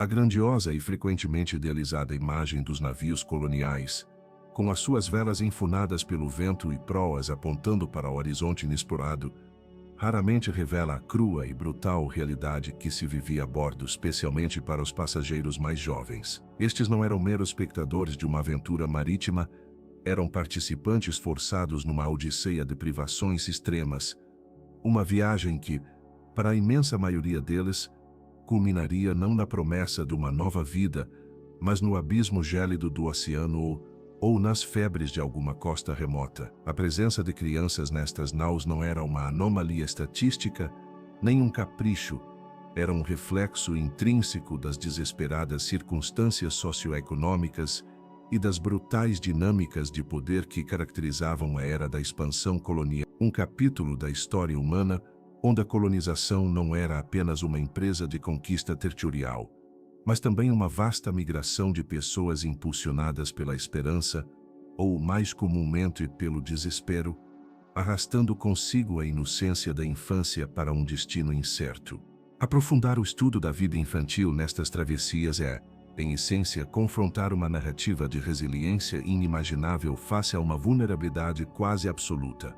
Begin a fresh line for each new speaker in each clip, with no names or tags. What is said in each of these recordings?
A grandiosa e frequentemente idealizada imagem dos navios coloniais, com as suas velas enfunadas pelo vento e proas apontando para o horizonte inexplorado, raramente revela a crua e brutal realidade que se vivia a bordo, especialmente para os passageiros mais jovens. Estes não eram meros espectadores de uma aventura marítima, eram participantes forçados numa odisseia de privações extremas, uma viagem que, para a imensa maioria deles, culminaria não na promessa de uma nova vida, mas no abismo gélido do oceano ou nas febres de alguma costa remota. A presença de crianças nestas naus não era uma anomalia estatística, nem um capricho, era um reflexo intrínseco das desesperadas circunstâncias socioeconômicas e das brutais dinâmicas de poder que caracterizavam a era da expansão colonial. Um capítulo da história humana onde a colonização não era apenas uma empresa de conquista territorial, mas também uma vasta migração de pessoas impulsionadas pela esperança, ou mais comumente pelo desespero, arrastando consigo a inocência da infância para um destino incerto. Aprofundar o estudo da vida infantil nestas travessias é, em essência, confrontar uma narrativa de resiliência inimaginável face a uma vulnerabilidade quase absoluta.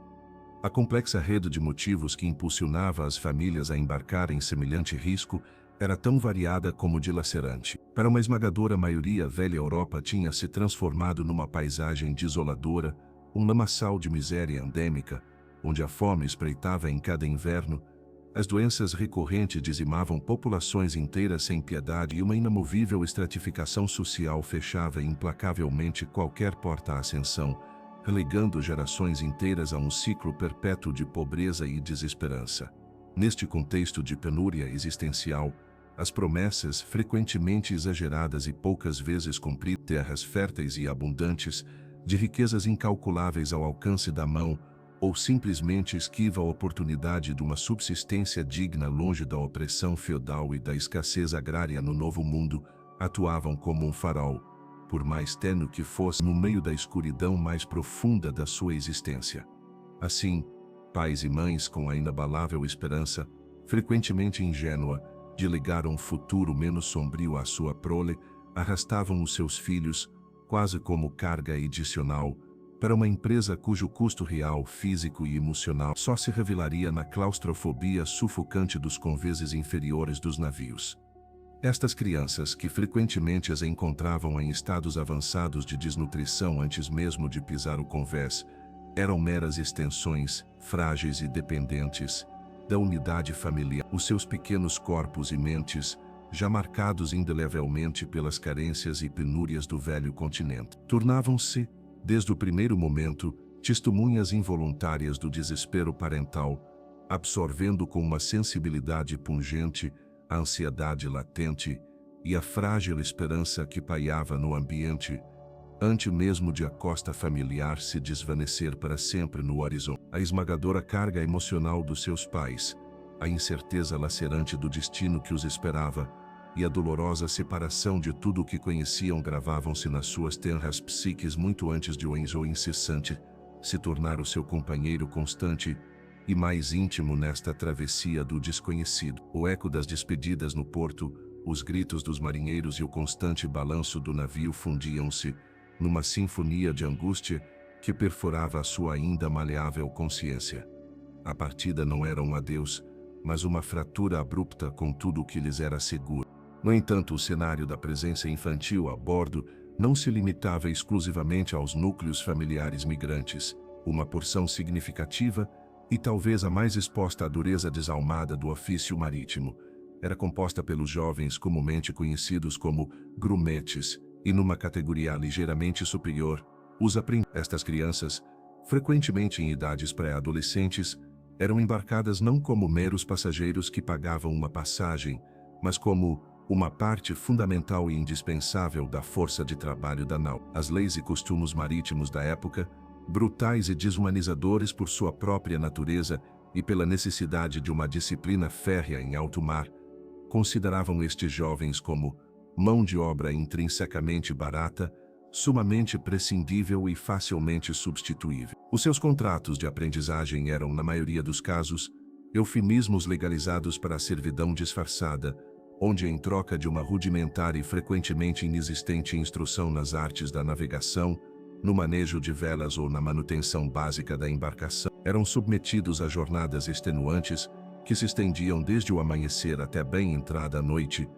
A complexa rede de motivos que impulsionava as famílias a embarcar em semelhante risco era tão variada como dilacerante. Para uma esmagadora maioria, a velha Europa tinha se transformado numa paisagem desoladora, um lamaçal de miséria endêmica, onde a fome espreitava em cada inverno, as doenças recorrentes dizimavam populações inteiras sem piedade e uma inamovível estratificação social fechava implacavelmente qualquer porta à ascensão, relegando gerações inteiras a um ciclo perpétuo de pobreza e desesperança. Neste contexto de penúria existencial, as promessas, frequentemente exageradas e poucas vezes cumpridas, terras férteis e abundantes, de riquezas incalculáveis ao alcance da mão, ou simplesmente esquiva a oportunidade de uma subsistência digna longe da opressão feudal e da escassez agrária no Novo Mundo, atuavam como um farol, por mais tênue que fosse, no meio da escuridão mais profunda da sua existência. Assim, pais e mães com a inabalável esperança, frequentemente ingênua, de ligar um futuro menos sombrio à sua prole, arrastavam os seus filhos, quase como carga adicional, para uma empresa cujo custo real, físico e emocional só se revelaria na claustrofobia sufocante dos conveses inferiores dos navios. Estas crianças, que frequentemente as encontravam em estados avançados de desnutrição antes mesmo de pisar o convés, eram meras extensões, frágeis e dependentes, da unidade familiar. Os seus pequenos corpos e mentes, já marcados indelevelmente pelas carências e penúrias do velho continente, tornavam-se, desde o primeiro momento, testemunhas involuntárias do desespero parental, absorvendo com uma sensibilidade pungente a ansiedade latente e a frágil esperança que pairava no ambiente, antes mesmo de a costa familiar se desvanecer para sempre no horizonte. A esmagadora carga emocional dos seus pais, a incerteza lacerante do destino que os esperava e a dolorosa separação de tudo o que conheciam gravavam-se nas suas tenras psiques muito antes de o enjoo incessante se tornar o seu companheiro constante e mais íntimo nesta travessia do desconhecido. O eco das despedidas no porto, os gritos dos marinheiros e o constante balanço do navio fundiam-se numa sinfonia de angústia que perfurava a sua ainda maleável consciência. A partida não era um adeus, mas uma fratura abrupta com tudo o que lhes era seguro. No entanto, o cenário da presença infantil a bordo não se limitava exclusivamente aos núcleos familiares migrantes. Uma porção significativa, e talvez a mais exposta à dureza desalmada do ofício marítimo, era composta pelos jovens comumente conhecidos como grumetes, e numa categoria ligeiramente superior, os aprendizes. Estas crianças, frequentemente em idades pré-adolescentes, eram embarcadas não como meros passageiros que pagavam uma passagem, mas como uma parte fundamental e indispensável da força de trabalho da nau. As leis e costumes marítimos da época, brutais e desumanizadores por sua própria natureza e pela necessidade de uma disciplina férrea em alto mar, consideravam estes jovens como mão de obra intrinsecamente barata, sumamente prescindível e facilmente substituível. Os seus contratos de aprendizagem eram, na maioria dos casos, eufemismos legalizados para a servidão disfarçada, onde, em troca de uma rudimentar e frequentemente inexistente instrução nas artes da navegação, no manejo de velas ou na manutenção básica da embarcação, eram submetidos a jornadas extenuantes que se estendiam desde o amanhecer até bem entrada a noite,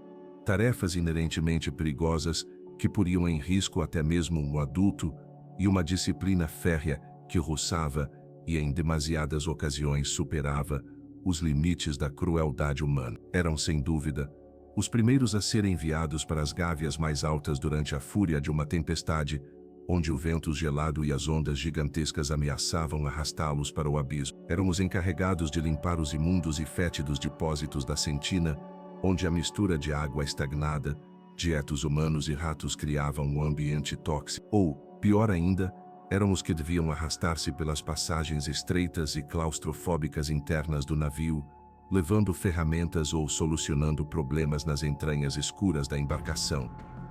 tarefas inerentemente perigosas que poriam em risco até mesmo um adulto, e uma disciplina férrea que roçava e em demasiadas ocasiões superava os limites da crueldade humana. Eram, sem dúvida, os primeiros a serem enviados para as gávias mais altas durante a fúria de uma tempestade, onde o vento gelado e as ondas gigantescas ameaçavam arrastá-los para o abismo. Eram os encarregados de limpar os imundos e fétidos depósitos da Sentina, onde a mistura de água estagnada, dietos humanos e ratos criavam um ambiente tóxico. Ou, pior ainda, eram os que deviam arrastar-se pelas passagens estreitas e claustrofóbicas internas do navio, levando ferramentas ou solucionando problemas nas entranhas escuras da embarcação,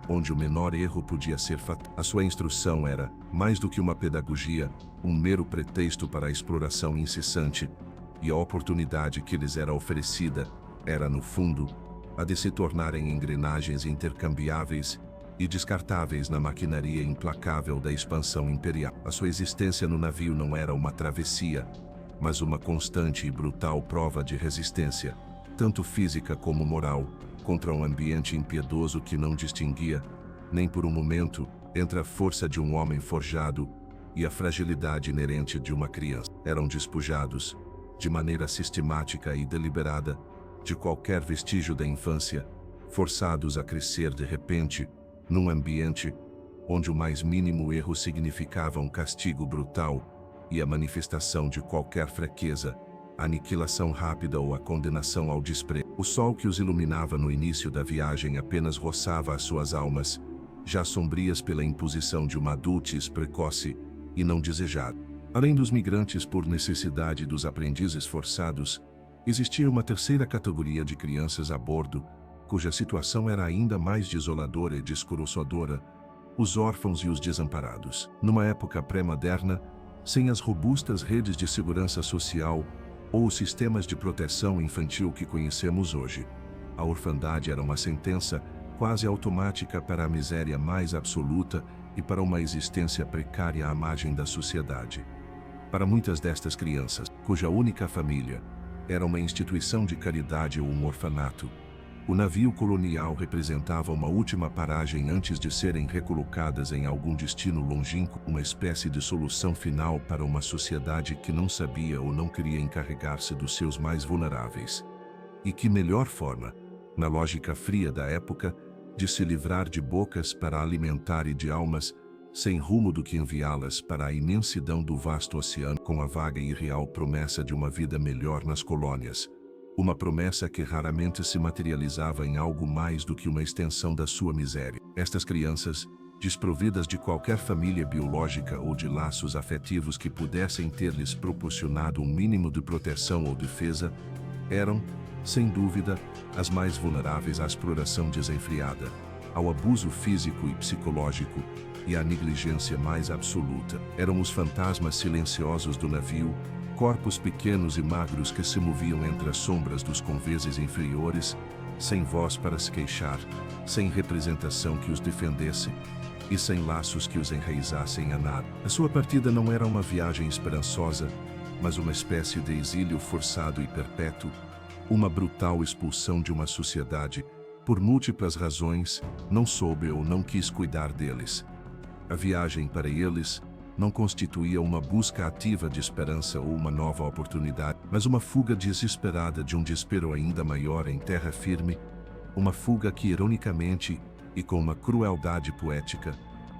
onde o menor erro podia ser fatal. A sua instrução era, mais do que uma pedagogia, um mero pretexto para a exploração incessante, e a oportunidade que lhes era oferecida era, no fundo, a de se tornarem engrenagens intercambiáveis e descartáveis na maquinaria implacável da expansão imperial. A sua existência no navio não era uma travessia, mas uma constante e brutal prova de resistência, tanto física como moral, contra um ambiente impiedoso que não distinguia, nem por um momento, entre a força de um homem forjado e a fragilidade inerente de uma criança. Eram despojados, de maneira sistemática e deliberada, de qualquer vestígio da infância, forçados a crescer de repente, num ambiente onde o mais mínimo erro significava um castigo brutal e a manifestação de qualquer fraqueza, a aniquilação rápida ou a condenação ao desprezo. O sol que os iluminava no início da viagem apenas roçava as suas almas, já sombrias pela imposição de uma adultez precoce e não desejada. Além dos migrantes por necessidade e dos aprendizes forçados, existia uma terceira categoria de crianças a bordo, cuja situação era ainda mais desoladora e descoroçadora: os órfãos e os desamparados. Numa época pré-moderna, sem as robustas redes de segurança social ou os sistemas de proteção infantil que conhecemos hoje, a orfandade era uma sentença quase automática para a miséria mais absoluta e para uma existência precária à margem da sociedade. Para muitas destas crianças, cuja única família era uma instituição de caridade ou um orfanato, o navio colonial representava uma última paragem antes de serem recolocadas em algum destino longínquo, uma espécie de solução final para uma sociedade que não sabia ou não queria encarregar-se dos seus mais vulneráveis. E que melhor forma, na lógica fria da época, de se livrar de bocas para alimentar e de almas, sem rumo do que enviá-las para a imensidão do vasto oceano com a vaga e real promessa de uma vida melhor nas colônias. Uma promessa que raramente se materializava em algo mais do que uma extensão da sua miséria. Estas crianças, desprovidas de qualquer família biológica ou de laços afetivos que pudessem ter-lhes proporcionado um mínimo de proteção ou defesa, eram, sem dúvida, as mais vulneráveis à exploração desenfreada, ao abuso físico e psicológico e à negligência mais absoluta. Eram os fantasmas silenciosos do navio, corpos pequenos e magros que se moviam entre as sombras dos conveses inferiores, sem voz para se queixar, sem representação que os defendesse e sem laços que os enraizassem a nada. A sua partida não era uma viagem esperançosa, mas uma espécie de exílio forçado e perpétuo, uma brutal expulsão de uma sociedade, por múltiplas razões, não soube ou não quis cuidar deles. A viagem para eles não constituía uma busca ativa de esperança ou uma nova oportunidade, mas uma fuga desesperada de um desespero ainda maior em terra firme, uma fuga que ironicamente e com uma crueldade poética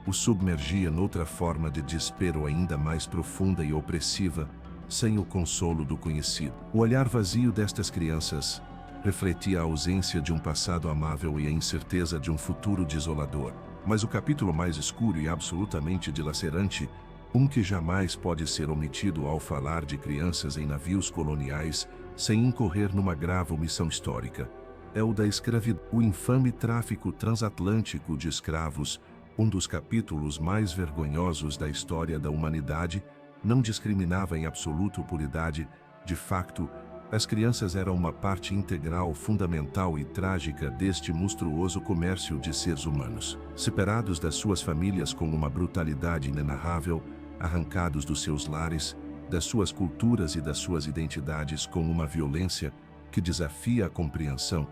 o submergia noutra forma de desespero ainda mais profunda e opressiva, sem o consolo do conhecido. O olhar vazio destas crianças refletia a ausência de um passado amável e a incerteza de um futuro desolador. Mas o capítulo mais escuro e absolutamente dilacerante, um que jamais pode ser omitido ao falar de crianças em navios coloniais sem incorrer numa grave omissão histórica, é o da escravidão. O infame tráfico transatlântico de escravos, um dos capítulos mais vergonhosos da história da humanidade, não discriminava em absoluto por idade, de facto, As crianças eram uma parte integral, fundamental e trágica deste monstruoso comércio de seres humanos. Separados das suas famílias com uma brutalidade inenarrável, arrancados dos seus lares, das suas culturas e das suas identidades com uma violência que desafia a compreensão,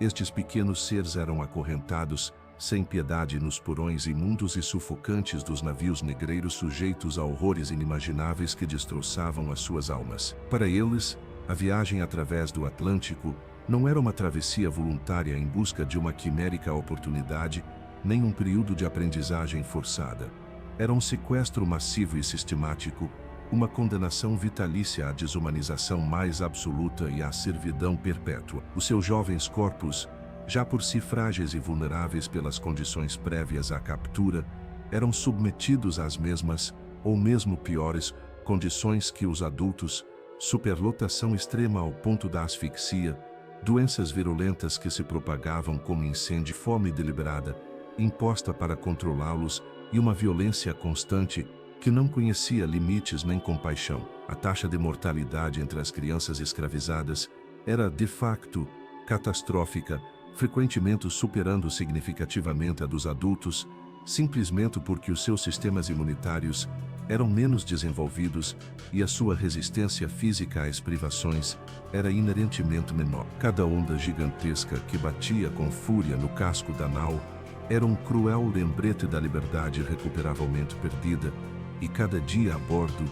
estes pequenos seres eram acorrentados, sem piedade, nos porões imundos e sufocantes dos navios negreiros, sujeitos a horrores inimagináveis que destroçavam as suas almas. Para eles, a viagem através do Atlântico não era uma travessia voluntária em busca de uma quimérica oportunidade, nem um período de aprendizagem forçada. Era um sequestro massivo e sistemático, uma condenação vitalícia à desumanização mais absoluta e à servidão perpétua. Os seus jovens corpos, já por si frágeis e vulneráveis pelas condições prévias à captura, eram submetidos às mesmas, ou mesmo piores, condições que os adultos: superlotação extrema ao ponto da asfixia, doenças virulentas que se propagavam como incêndio, fome deliberada, imposta para controlá-los, e uma violência constante que não conhecia limites nem compaixão. A taxa de mortalidade entre as crianças escravizadas era, de facto, catastrófica, frequentemente superando significativamente a dos adultos, simplesmente porque os seus sistemas imunitários eram menos desenvolvidos e a sua resistência física às privações era inerentemente menor. Cada onda gigantesca que batia com fúria no casco da nau era um cruel lembrete da liberdade irrecuperavelmente perdida, e cada dia a bordo,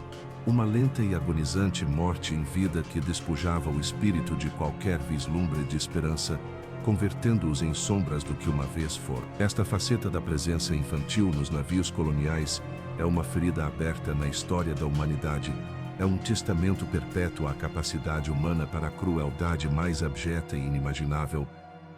uma lenta e agonizante morte em vida que despojava o espírito de qualquer vislumbre de esperança, convertendo-os em sombras do que uma vez foram. Esta faceta da presença infantil nos navios coloniais é uma ferida aberta na história da humanidade, é um testamento perpétuo à capacidade humana para a crueldade mais abjeta e inimaginável,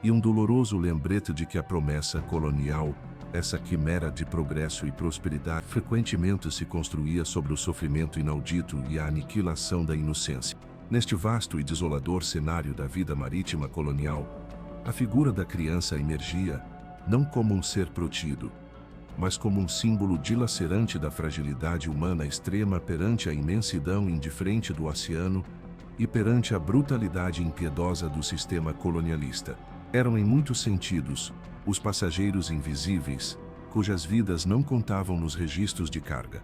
e um doloroso lembrete de que a promessa colonial, essa quimera de progresso e prosperidade, frequentemente se construía sobre o sofrimento inaudito e a aniquilação da inocência. Neste vasto e desolador cenário da vida marítima colonial, a figura da criança emergia, não como um ser protido, mas como um símbolo dilacerante da fragilidade humana extrema perante a imensidão indiferente do oceano e perante a brutalidade impiedosa do sistema colonialista. Eram, em muitos sentidos, os passageiros invisíveis, cujas vidas não contavam nos registros de carga.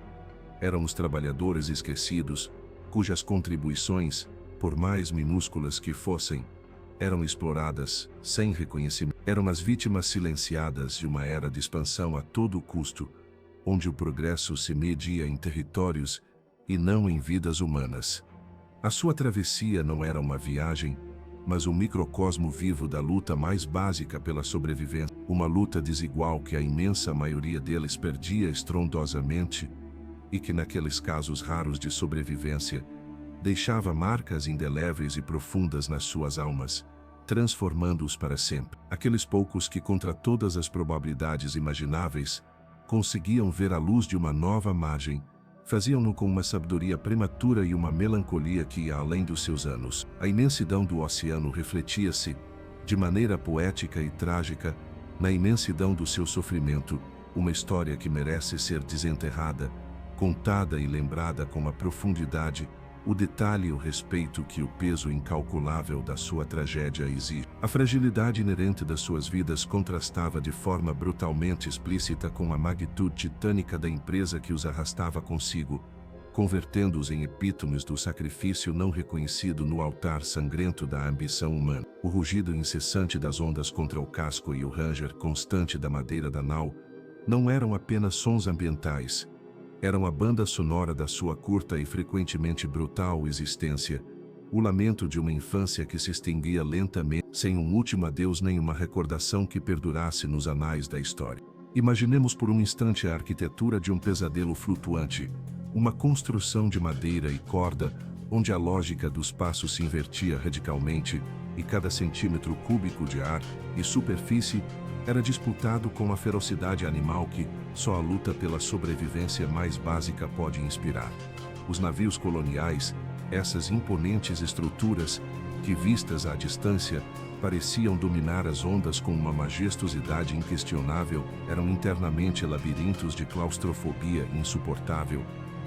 Eram os trabalhadores esquecidos, cujas contribuições, por mais minúsculas que fossem, eram exploradas, sem reconhecimento. Eram as vítimas silenciadas de uma era de expansão a todo custo, onde o progresso se media em territórios e não em vidas humanas. A sua travessia não era uma viagem, mas um microcosmo vivo da luta mais básica pela sobrevivência. Uma luta desigual que a imensa maioria deles perdia estrondosamente e que, naqueles casos raros de sobrevivência, deixava marcas indeléveis e profundas nas suas almas, transformando-os para sempre. Aqueles poucos que, contra todas as probabilidades imagináveis, conseguiam ver a luz de uma nova margem, faziam-no com uma sabedoria prematura e uma melancolia que ia além dos seus anos. A imensidão do oceano refletia-se, de maneira poética e trágica, na imensidão do seu sofrimento, uma história que merece ser desenterrada, contada e lembrada com a profundidade, o detalhe e o respeito que o peso incalculável da sua tragédia exige. A fragilidade inerente das suas vidas contrastava de forma brutalmente explícita com a magnitude titânica da empresa que os arrastava consigo, convertendo-os em epítomes do sacrifício não reconhecido no altar sangrento da ambição humana. O rugido incessante das ondas contra o casco e o ranger constante da madeira da nau não eram apenas sons ambientais, eram a banda sonora da sua curta e frequentemente brutal existência, o lamento de uma infância que se extinguia lentamente, sem um último adeus nem uma recordação que perdurasse nos anais da história. Imaginemos por um instante a arquitetura de um pesadelo flutuante, uma construção de madeira e corda, onde a lógica dos passos se invertia radicalmente, e cada centímetro cúbico de ar e superfície era disputado com a ferocidade animal que só a luta pela sobrevivência mais básica pode inspirar. Os navios coloniais, essas imponentes estruturas, que vistas à distância, pareciam dominar as ondas com uma majestosidade inquestionável, eram internamente labirintos de claustrofobia insuportável,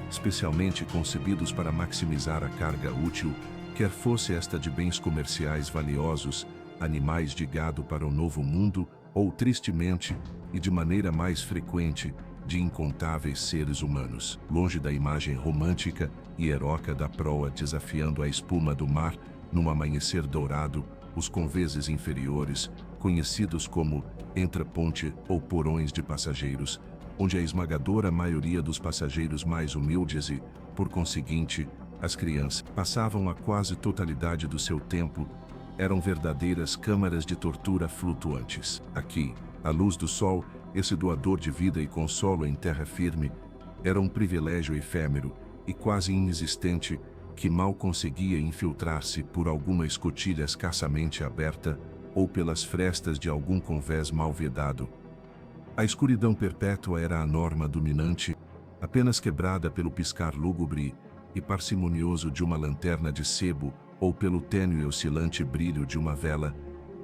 especialmente concebidos para maximizar a carga útil, quer fosse esta de bens comerciais valiosos, animais de gado para o novo mundo, ou tristemente, e de maneira mais frequente, de incontáveis seres humanos. Longe da imagem romântica e heróica da proa desafiando a espuma do mar, num amanhecer dourado, os conveses inferiores, conhecidos como entraponte ou porões de passageiros, onde a esmagadora maioria dos passageiros mais humildes e, por conseguinte, as crianças, passavam a quase totalidade do seu tempo, eram verdadeiras câmaras de tortura flutuantes. Aqui, à luz do sol, esse doador de vida e consolo em terra firme, era um privilégio efêmero e quase inexistente que mal conseguia infiltrar-se por alguma escotilha escassamente aberta ou pelas frestas de algum convés mal vedado. A escuridão perpétua era a norma dominante, apenas quebrada pelo piscar lúgubre e parcimonioso de uma lanterna de sebo ou pelo tênue e oscilante brilho de uma vela,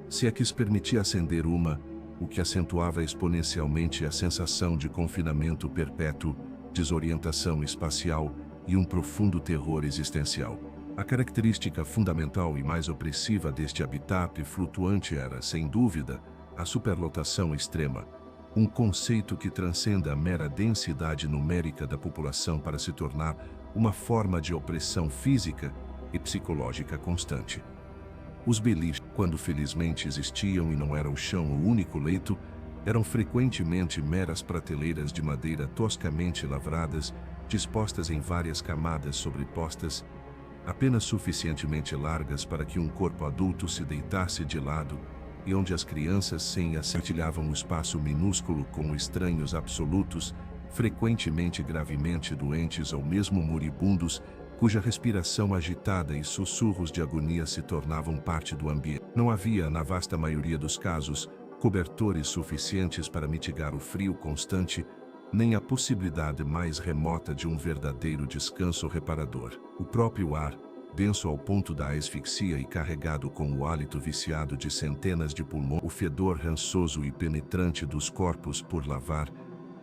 se é que se permitia acender uma, o que acentuava exponencialmente a sensação de confinamento perpétuo, desorientação espacial e um profundo terror existencial. A característica fundamental e mais opressiva deste habitat flutuante era, sem dúvida, a superlotação extrema, um conceito que transcende a mera densidade numérica da população para se tornar uma forma de opressão física e psicológica constante. Os beliches, quando felizmente existiam e não era o chão o único leito, eram frequentemente meras prateleiras de madeira toscamente lavradas, dispostas em várias camadas sobrepostas, apenas suficientemente largas para que um corpo adulto se deitasse de lado, e onde as crianças sem partilhavam um espaço minúsculo com estranhos absolutos, frequentemente gravemente doentes ou mesmo moribundos, cuja respiração agitada e sussurros de agonia se tornavam parte do ambiente. Não havia, na vasta maioria dos casos, cobertores suficientes para mitigar o frio constante, nem a possibilidade mais remota de um verdadeiro descanso reparador. O próprio ar, denso ao ponto da asfixia e carregado com o hálito viciado de centenas de pulmões, o fedor rançoso e penetrante dos corpos por lavar,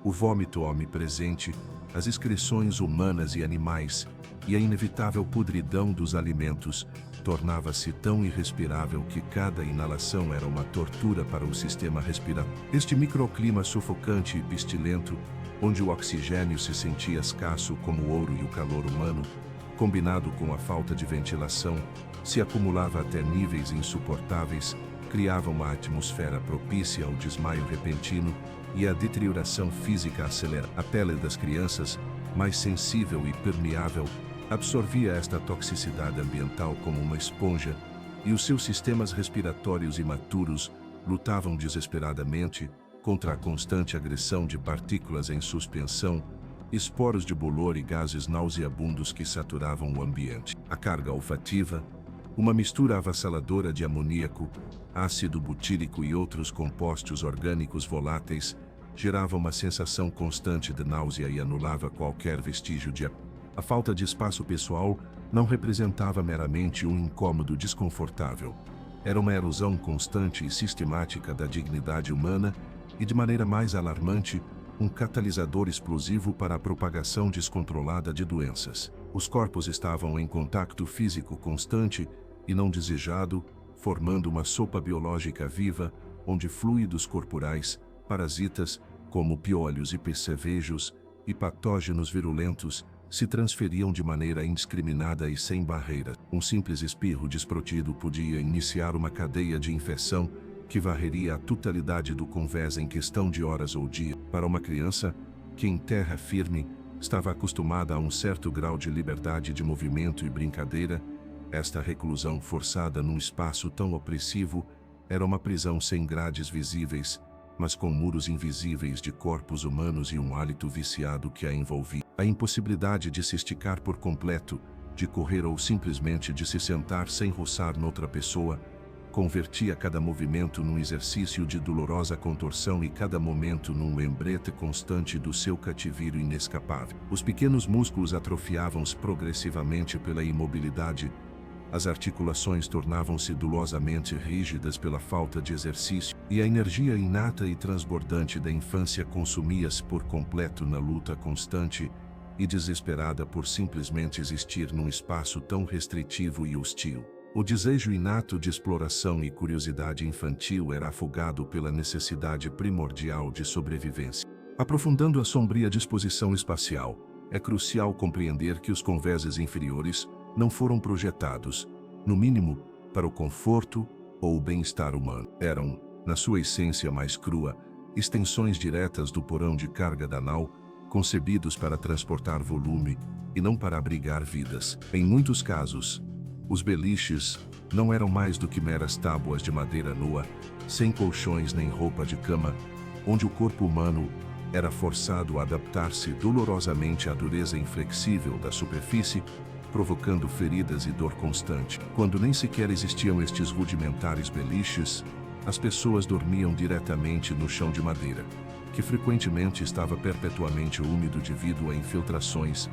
o vômito onipresente, as excreções humanas e animais, e a inevitável podridão dos alimentos, tornava-se tão irrespirável que cada inalação era uma tortura para o sistema respiratório. Este microclima sufocante e pestilento, onde o oxigênio se sentia escasso como o ouro e o calor humano, combinado com a falta de ventilação, se acumulava até níveis insuportáveis, criava uma atmosfera propícia ao desmaio repentino e a deterioração física acelera. A pele das crianças, mais sensível e permeável, absorvia esta toxicidade ambiental como uma esponja, e os seus sistemas respiratórios imaturos lutavam desesperadamente contra a constante agressão de partículas em suspensão, esporos de bolor e gases nauseabundos que saturavam o ambiente. A carga olfativa, uma mistura avassaladora de amoníaco, ácido butírico e outros compostos orgânicos voláteis, gerava uma sensação constante de náusea e anulava qualquer vestígio de a falta de espaço pessoal não representava meramente um incômodo desconfortável. Era uma erosão constante e sistemática da dignidade humana e, de maneira mais alarmante, um catalisador explosivo para a propagação descontrolada de doenças. Os corpos estavam em contato físico constante e não desejado, formando uma sopa biológica viva, onde fluidos corporais, parasitas, como piolhos e percevejos, e patógenos virulentos, se transferiam de maneira indiscriminada e sem barreira. Um simples espirro desprotido podia iniciar uma cadeia de infecção que varreria a totalidade do convés em questão de horas ou dia. Para uma criança, que em terra firme estava acostumada a um certo grau de liberdade de movimento e brincadeira, esta reclusão forçada num espaço tão opressivo era uma prisão sem grades visíveis, mas com muros invisíveis de corpos humanos e um hálito viciado que a envolvia. A impossibilidade de se esticar por completo, de correr ou simplesmente de se sentar sem roçar noutra pessoa, convertia cada movimento num exercício de dolorosa contorção e cada momento num lembrete constante do seu cativeiro inescapável. Os pequenos músculos atrofiavam-se progressivamente pela imobilidade, as articulações tornavam-se dolosamente rígidas pela falta de exercício, e a energia inata e transbordante da infância consumia-se por completo na luta constante e desesperada por simplesmente existir num espaço tão restritivo e hostil. O desejo inato de exploração e curiosidade infantil era afogado pela necessidade primordial de sobrevivência. Aprofundando a sombria disposição espacial, é crucial compreender que os convéses inferiores não foram projetados, no mínimo, para o conforto ou o bem-estar humano. Eram, na sua essência mais crua, extensões diretas do porão de carga da nau, concebidos para transportar volume e não para abrigar vidas. Em muitos casos, os beliches não eram mais do que meras tábuas de madeira nua, sem colchões nem roupa de cama, onde o corpo humano era forçado a adaptar-se dolorosamente à dureza inflexível da superfície, provocando feridas e dor constante. Quando nem sequer existiam estes rudimentares beliches, as pessoas dormiam diretamente no chão de madeira, que frequentemente estava perpetuamente úmido devido a infiltrações,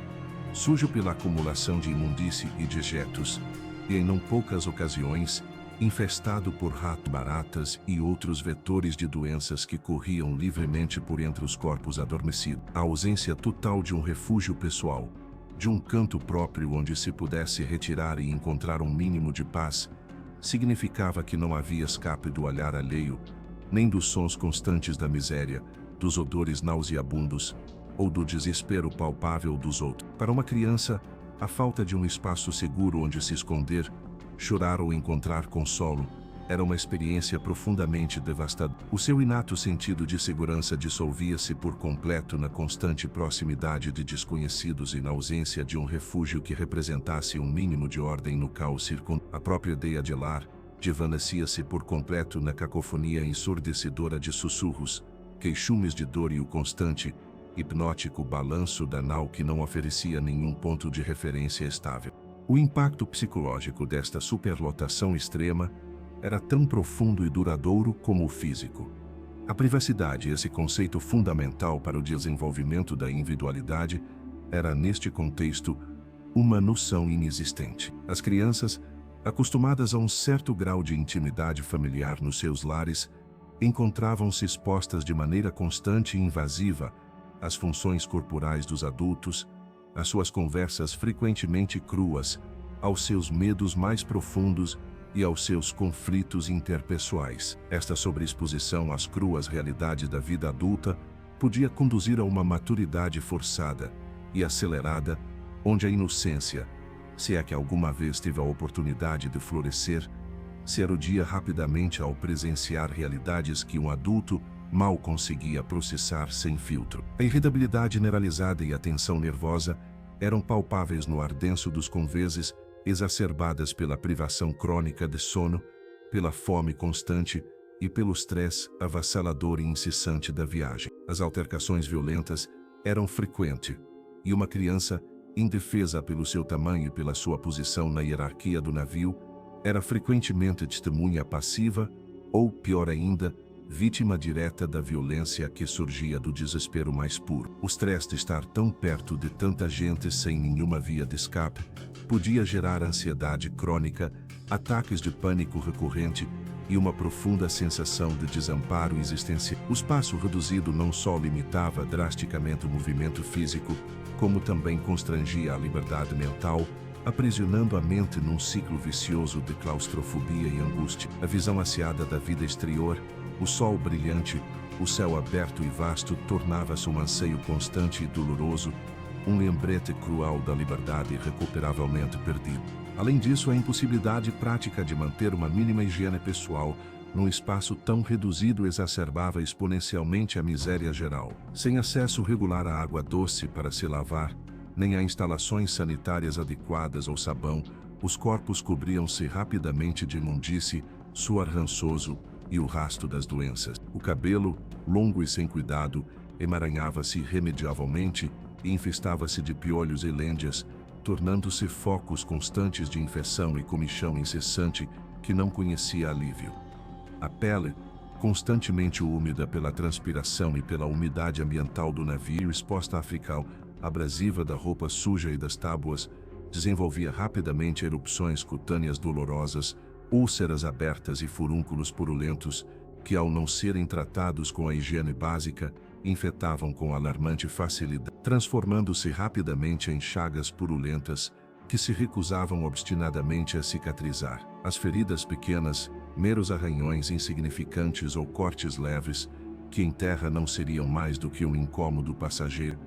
sujo pela acumulação de imundície e dejetos, e em não poucas ocasiões, infestado por rato-baratas e outros vetores de doenças que corriam livremente por entre os corpos adormecidos. A ausência total de um refúgio pessoal, de um canto próprio onde se pudesse retirar e encontrar um mínimo de paz, significava que não havia escape do olhar alheio, nem dos sons constantes da miséria, dos odores nauseabundos ou do desespero palpável dos outros. Para uma criança, a falta de um espaço seguro onde se esconder, chorar ou encontrar consolo, era uma experiência profundamente devastadora. O seu inato sentido de segurança dissolvia-se por completo na constante proximidade de desconhecidos e na ausência de um refúgio que representasse um mínimo de ordem no caos circundante. A própria ideia de lar desvanecia-se por completo na cacofonia ensurdecedora de sussurros, queixumes de dor e o constante, hipnótico balanço da nau que não oferecia nenhum ponto de referência estável. O impacto psicológico desta superlotação extrema era tão profundo e duradouro como o físico. A privacidade, esse conceito fundamental para o desenvolvimento da individualidade, era neste contexto uma noção inexistente. As crianças, acostumadas a um certo grau de intimidade familiar nos seus lares, encontravam-se expostas de maneira constante e invasiva às funções corporais dos adultos, às suas conversas frequentemente cruas, aos seus medos mais profundos e aos seus conflitos interpessoais. Esta sobreexposição às cruas realidades da vida adulta podia conduzir a uma maturidade forçada e acelerada, onde a inocência, se é que alguma vez teve a oportunidade de florescer, se erodia rapidamente ao presenciar realidades que um adulto mal conseguia processar sem filtro. A irritabilidade generalizada e a tensão nervosa eram palpáveis no ar denso dos convéses, exacerbadas pela privação crônica de sono, pela fome constante e pelo estresse avassalador e incessante da viagem. As altercações violentas eram frequentes, e uma criança, indefesa pelo seu tamanho e pela sua posição na hierarquia do navio, era frequentemente testemunha passiva ou, pior ainda, vítima direta da violência que surgia do desespero mais puro. O estresse de estar tão perto de tanta gente sem nenhuma via de escape podia gerar ansiedade crônica, ataques de pânico recorrente e uma profunda sensação de desamparo existencial. O espaço reduzido não só limitava drasticamente o movimento físico, como também constrangia a liberdade mental, aprisionando a mente num ciclo vicioso de claustrofobia e angústia. A visão aciada da vida exterior, o sol brilhante, o céu aberto e vasto tornava-se um anseio constante e doloroso, um lembrete cruel da liberdade irrecuperavelmente perdida. Além disso, a impossibilidade prática de manter uma mínima higiene pessoal num espaço tão reduzido exacerbava exponencialmente a miséria geral. Sem acesso regular à água doce para se lavar, nem a instalações sanitárias adequadas ou sabão, os corpos cobriam-se rapidamente de imundície, suor rançoso e o rastro das doenças. O cabelo, longo e sem cuidado, emaranhava-se irremediavelmente e infestava-se de piolhos e lêndias, tornando-se focos constantes de infecção e comichão incessante que não conhecia alívio. A pele, constantemente úmida pela transpiração e pela umidade ambiental do navio exposta à frical abrasiva da roupa suja e das tábuas, desenvolvia rapidamente erupções cutâneas dolorosas, úlceras abertas e furúnculos purulentos, que ao não serem tratados com a higiene básica, infectavam com alarmante facilidade. transformando-se rapidamente em chagas purulentas que se recusavam obstinadamente a cicatrizar. As feridas pequenas, meros arranhões insignificantes ou cortes leves, que em terra não seriam mais do que um incômodo passageiro,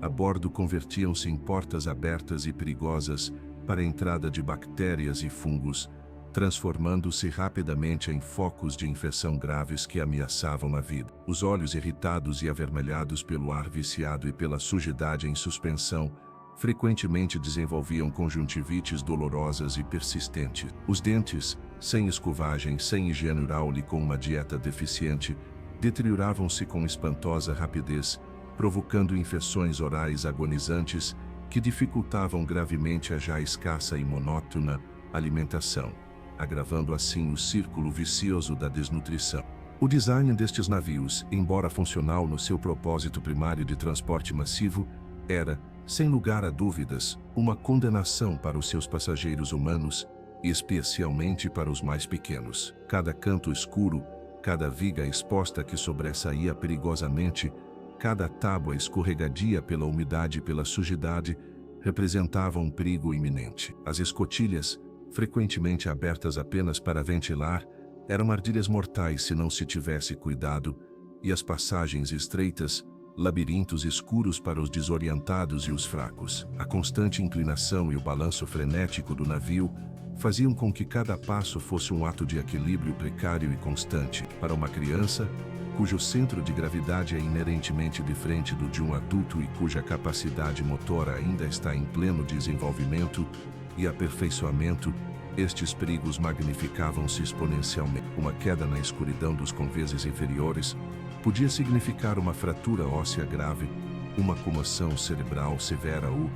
a bordo convertiam-se em portas abertas e perigosas para a entrada de bactérias e fungos, transformando-se rapidamente em focos de infecção graves que ameaçavam a vida. Os olhos irritados e avermelhados pelo ar viciado e pela sujidade em suspensão, frequentemente desenvolviam conjuntivites dolorosas e persistentes. Os dentes, sem escovagem, sem higiene oral e com uma dieta deficiente, deterioravam-se com espantosa rapidez, provocando infecções orais agonizantes que dificultavam gravemente a já escassa e monótona alimentação, agravando assim o círculo vicioso da desnutrição. O design destes navios, embora funcional no seu propósito primário de transporte massivo, era, sem lugar a dúvidas, uma condenação para os seus passageiros humanos, especialmente para os mais pequenos. Cada canto escuro, cada viga exposta que sobressaía perigosamente, cada tábua escorregadia pela umidade e pela sujidade, representava um perigo iminente. As escotilhas, frequentemente abertas apenas para ventilar, eram armadilhas mortais se não se tivesse cuidado, e as passagens estreitas, labirintos escuros para os desorientados e os fracos. A constante inclinação e o balanço frenético do navio faziam com que cada passo fosse um ato de equilíbrio precário e constante. Para uma criança, cujo centro de gravidade é inerentemente diferente do de um adulto e cuja capacidade motora ainda está em pleno desenvolvimento e aperfeiçoamento, estes perigos magnificavam-se exponencialmente. Uma queda na escuridão dos conveses inferiores podia significar uma fratura óssea grave, uma comoção cerebral severa ou,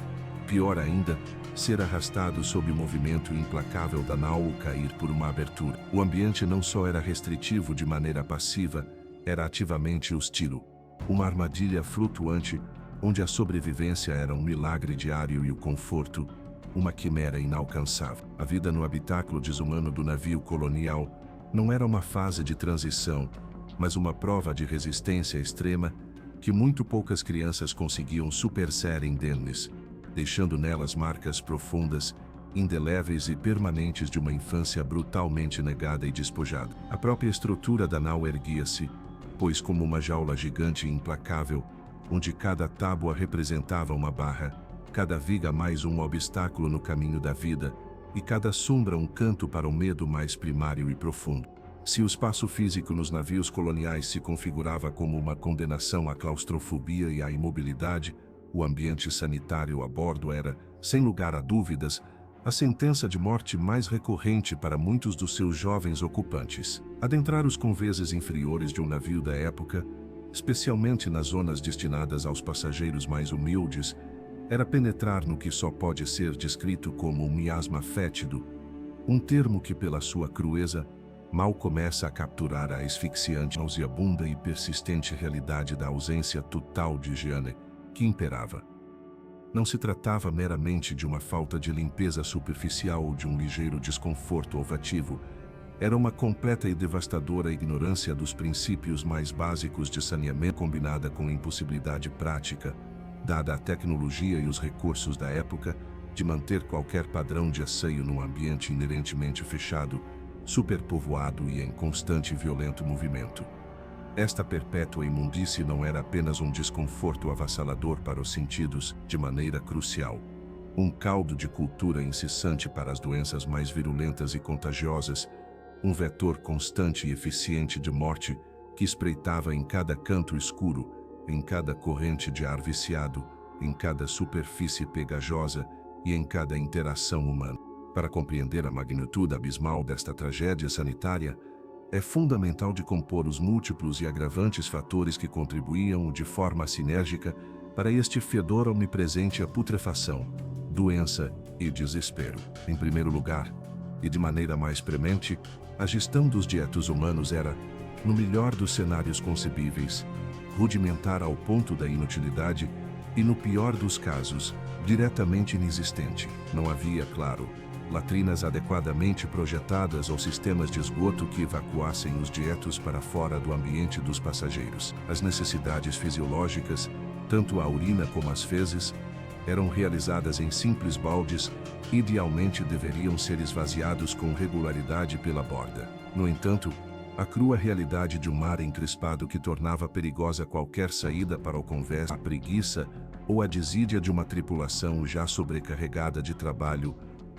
pior ainda, ser arrastado sob o movimento implacável da nau ou cair por uma abertura. O ambiente não só era restritivo de maneira passiva, era ativamente hostil. Uma armadilha flutuante, onde a sobrevivência era um milagre diário e o conforto, uma quimera inalcançável. A vida no habitáculo desumano do navio colonial não era uma fase de transição, mas uma prova de resistência extrema que muito poucas crianças conseguiam superar indenes, deixando nelas marcas profundas, indeléveis e permanentes de uma infância brutalmente negada e despojada. A própria estrutura da nau erguia-se, pois como uma jaula gigante e implacável, onde cada tábua representava uma barra, cada viga mais um obstáculo no caminho da vida, e cada sombra um canto para o medo mais primário e profundo. Se o espaço físico nos navios coloniais se configurava como uma condenação à claustrofobia e à imobilidade, o ambiente sanitário a bordo era, sem lugar a dúvidas, a sentença de morte mais recorrente para muitos dos seus jovens ocupantes. Adentrar os conveses inferiores de um navio da época, especialmente nas zonas destinadas aos passageiros mais humildes, era penetrar no que só pode ser descrito como um miasma fétido, um termo que pela sua crueza mal começa a capturar a asfixiante, nauseabunda e persistente realidade da ausência total de higiene que imperava. Não se tratava meramente de uma falta de limpeza superficial ou de um ligeiro desconforto olfativo. Era uma completa e devastadora ignorância dos princípios mais básicos de saneamento combinada com impossibilidade prática, dada a tecnologia e os recursos da época, de manter qualquer padrão de asseio num ambiente inerentemente fechado, superpovoado e em constante e violento movimento. Esta perpétua imundície não era apenas um desconforto avassalador para os sentidos, de maneira crucial. Um caldo de cultura incessante para as doenças mais virulentas e contagiosas, um vetor constante e eficiente de morte que espreitava em cada canto escuro, em cada corrente de ar viciado, em cada superfície pegajosa e em cada interação humana. Para compreender a magnitude abismal desta tragédia sanitária, é fundamental decompor os múltiplos e agravantes fatores que contribuíam de forma sinérgica para este fedor omnipresente à putrefação, doença e desespero. Em primeiro lugar, e de maneira mais premente, a gestão dos dietos humanos era, no melhor dos cenários concebíveis, rudimentar ao ponto da inutilidade e, no pior dos casos, diretamente inexistente. Não havia, claro, latrinas adequadamente projetadas ou sistemas de esgoto que evacuassem os dietos para fora do ambiente dos passageiros. As necessidades fisiológicas, Tanto a urina como as fezes eram realizadas em simples baldes, idealmente deveriam ser esvaziados com regularidade pela borda. No entanto, a crua realidade de um mar encrespado que tornava perigosa qualquer saída para o convés, a preguiça ou a desídia de uma tripulação já sobrecarregada de trabalho,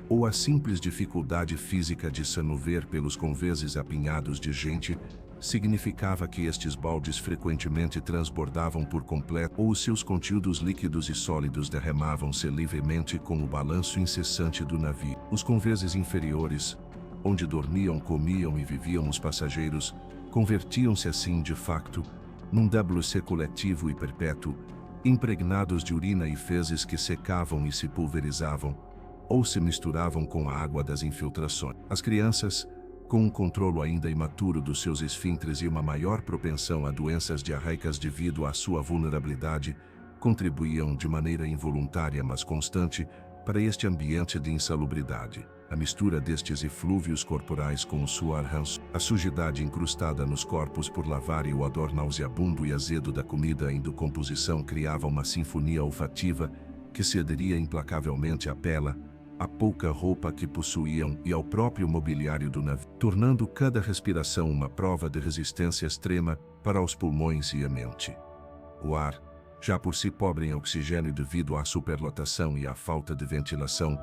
ou a simples dificuldade física de se mover pelos convéses apinhados de gente, significava que estes baldes frequentemente transbordavam por completo ou seus conteúdos líquidos e sólidos derramavam-se livremente com o balanço incessante do navio. Os convéses inferiores, onde dormiam, comiam e viviam os passageiros, convertiam-se assim de facto num WC coletivo e perpétuo, impregnados de urina e fezes que secavam e se pulverizavam, ou se misturavam com a água das infiltrações. As crianças, com um controlo ainda imaturo dos seus esfíncteres e uma maior propensão a doenças diarreicas devido à sua vulnerabilidade, contribuíam de maneira involuntária mas constante para este ambiente de insalubridade. A mistura destes eflúvios corporais com o suor ranço, a sujidade incrustada nos corpos por lavar e o odor nauseabundo e azedo da comida em decomposição criava uma sinfonia olfativa que se aderia implacavelmente à pele, à pouca roupa que possuíam e ao próprio mobiliário do navio, tornando cada respiração uma prova de resistência extrema para os pulmões e a mente. O ar, já por si pobre em oxigênio devido à superlotação e à falta de ventilação,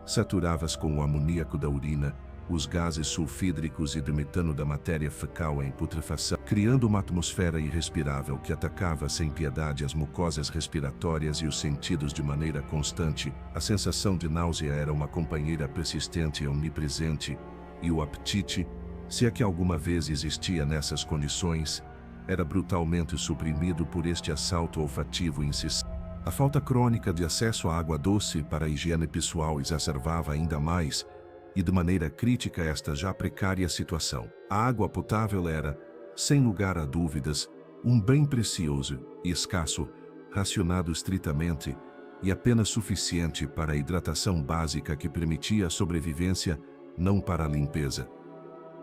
saturava-se com o amoníaco da urina, os gases sulfídricos e do metano da matéria fecal em putrefação, criando uma atmosfera irrespirável que atacava sem piedade as mucosas respiratórias e os sentidos de maneira constante. A sensação de náusea era uma companheira persistente e omnipresente, e o apetite, se é que alguma vez existia nessas condições, era brutalmente suprimido por este assalto olfativo incessante. A falta crônica de acesso à água doce para a higiene pessoal exacerbava ainda mais, e de maneira crítica esta já precária situação. A água potável era, sem lugar a dúvidas, um bem precioso e escasso, racionado estritamente, e apenas suficiente para a hidratação básica que permitia a sobrevivência, não para a limpeza.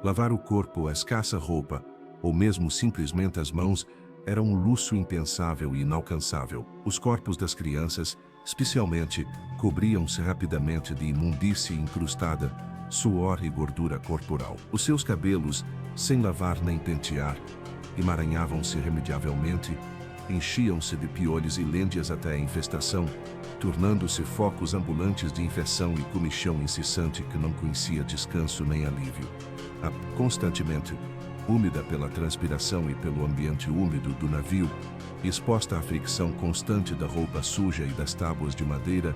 Lavar o corpo, a escassa roupa, ou mesmo simplesmente as mãos, era um luxo impensável e inalcançável. Os corpos das crianças, especialmente, cobriam-se rapidamente de imundície incrustada, suor e gordura corporal. Os seus cabelos, sem lavar nem pentear, emaranhavam-se irremediavelmente, enchiam-se de piolhos e lêndias até a infestação, tornando-se focos ambulantes de infecção e comichão incessante que não conhecia descanso nem alívio. Constantemente úmida pela transpiração e pelo ambiente úmido do navio, exposta à fricção constante da roupa suja e das tábuas de madeira,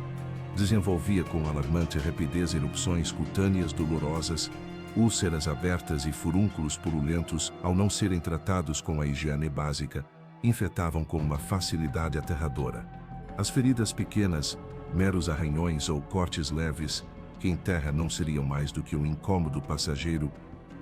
desenvolvia com alarmante rapidez erupções cutâneas dolorosas, úlceras abertas e furúnculos purulentos, ao não serem tratados com a higiene básica, infetavam com uma facilidade aterradora. As feridas pequenas, meros arranhões ou cortes leves, que em terra não seriam mais do que um incômodo passageiro,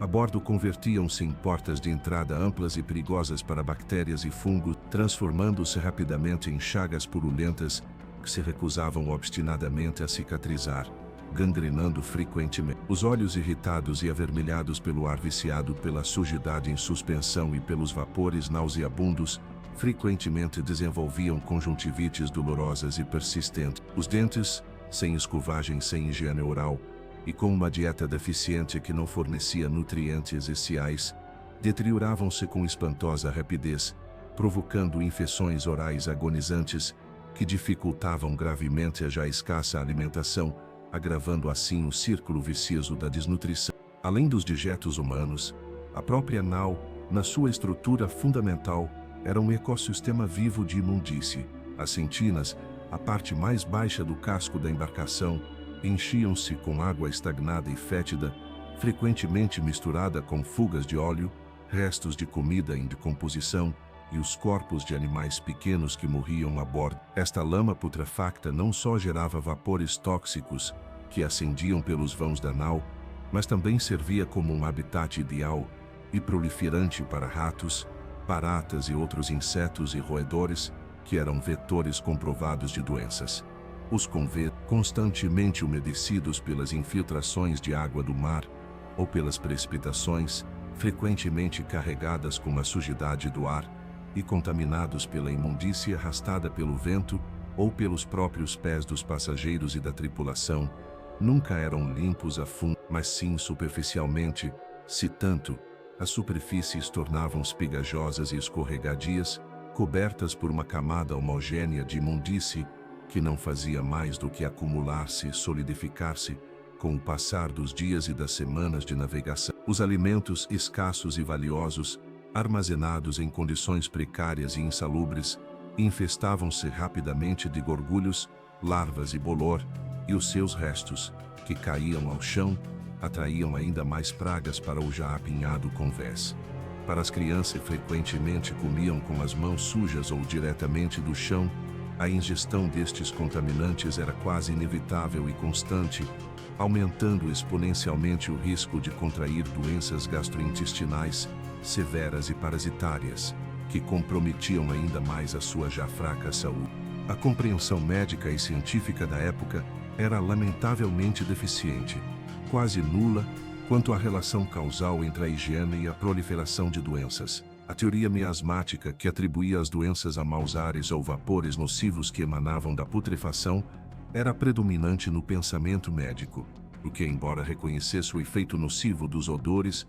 a bordo convertiam-se em portas de entrada amplas e perigosas para bactérias e fungos, transformando-se rapidamente em chagas purulentas que se recusavam obstinadamente a cicatrizar, gangrenando frequentemente. Os olhos irritados e avermelhados pelo ar viciado pela sujidade em suspensão e pelos vapores nauseabundos, frequentemente desenvolviam conjuntivites dolorosas e persistentes. Os dentes, sem escovagem, sem higiene oral, e com uma dieta deficiente que não fornecia nutrientes essenciais, deterioravam-se com espantosa rapidez, provocando infecções orais agonizantes que dificultavam gravemente a já escassa alimentação, agravando assim o círculo vicioso da desnutrição. Além dos dejetos humanos, a própria nau, na sua estrutura fundamental, era um ecossistema vivo de imundície. As sentinas, a parte mais baixa do casco da embarcação, enchiam-se com água estagnada e fétida, frequentemente misturada com fugas de óleo, restos de comida em decomposição e os corpos de animais pequenos que morriam a bordo. Esta lama putrefacta não só gerava vapores tóxicos que ascendiam pelos vãos da nau, mas também servia como um habitat ideal e proliferante para ratos, baratas e outros insetos e roedores que eram vetores comprovados de doenças. Os convés, constantemente umedecidos pelas infiltrações de água do mar ou pelas precipitações, frequentemente carregadas com a sujidade do ar, e contaminados pela imundície arrastada pelo vento ou pelos próprios pés dos passageiros e da tripulação, nunca eram limpos a fundo, mas sim superficialmente, se tanto, as superfícies tornavam-se pegajosas e escorregadias, cobertas por uma camada homogênea de imundície, que não fazia mais do que acumular-se e solidificar-se com o passar dos dias e das semanas de navegação. Os alimentos escassos e valiosos, armazenados em condições precárias e insalubres, infestavam-se rapidamente de gorgulhos, larvas e bolor, e os seus restos, que caíam ao chão, atraíam ainda mais pragas para o já apinhado convés. Para as crianças, frequentemente comiam com as mãos sujas ou diretamente do chão. A ingestão destes contaminantes era quase inevitável e constante, aumentando exponencialmente o risco de contrair doenças gastrointestinais severas e parasitárias, que comprometiam ainda mais a sua já fraca saúde. A compreensão médica e científica da época era lamentavelmente deficiente, quase nula, quanto à relação causal entre a higiene e a proliferação de doenças. A teoria miasmática, que atribuía as doenças a maus ares ou vapores nocivos que emanavam da putrefação, era predominante no pensamento médico, o que, embora reconhecesse o efeito nocivo dos odores,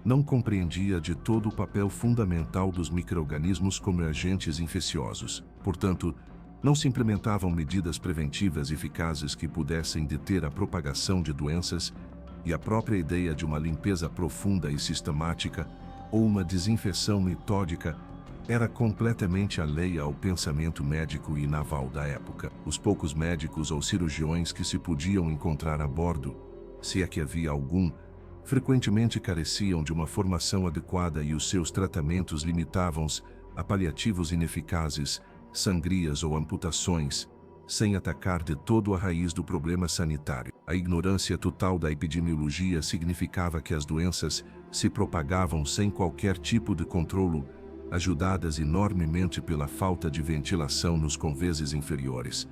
não compreendia de todo o papel fundamental dos micro-organismos como agentes infecciosos. Portanto, não se implementavam medidas preventivas eficazes que pudessem deter a propagação de doenças, e a própria ideia de uma limpeza profunda e sistemática ou uma desinfecção metódica era completamente alheia ao pensamento médico e naval da época. Os poucos médicos ou cirurgiões que se podiam encontrar a bordo, se é que havia algum, frequentemente careciam de uma formação adequada e os seus tratamentos limitavam-se a paliativos ineficazes, sangrias ou amputações, sem atacar de todo a raiz do problema sanitário. A ignorância total da epidemiologia significava que as doenças se propagavam sem qualquer tipo de controlo, ajudadas enormemente pela falta de ventilação nos convéses inferiores,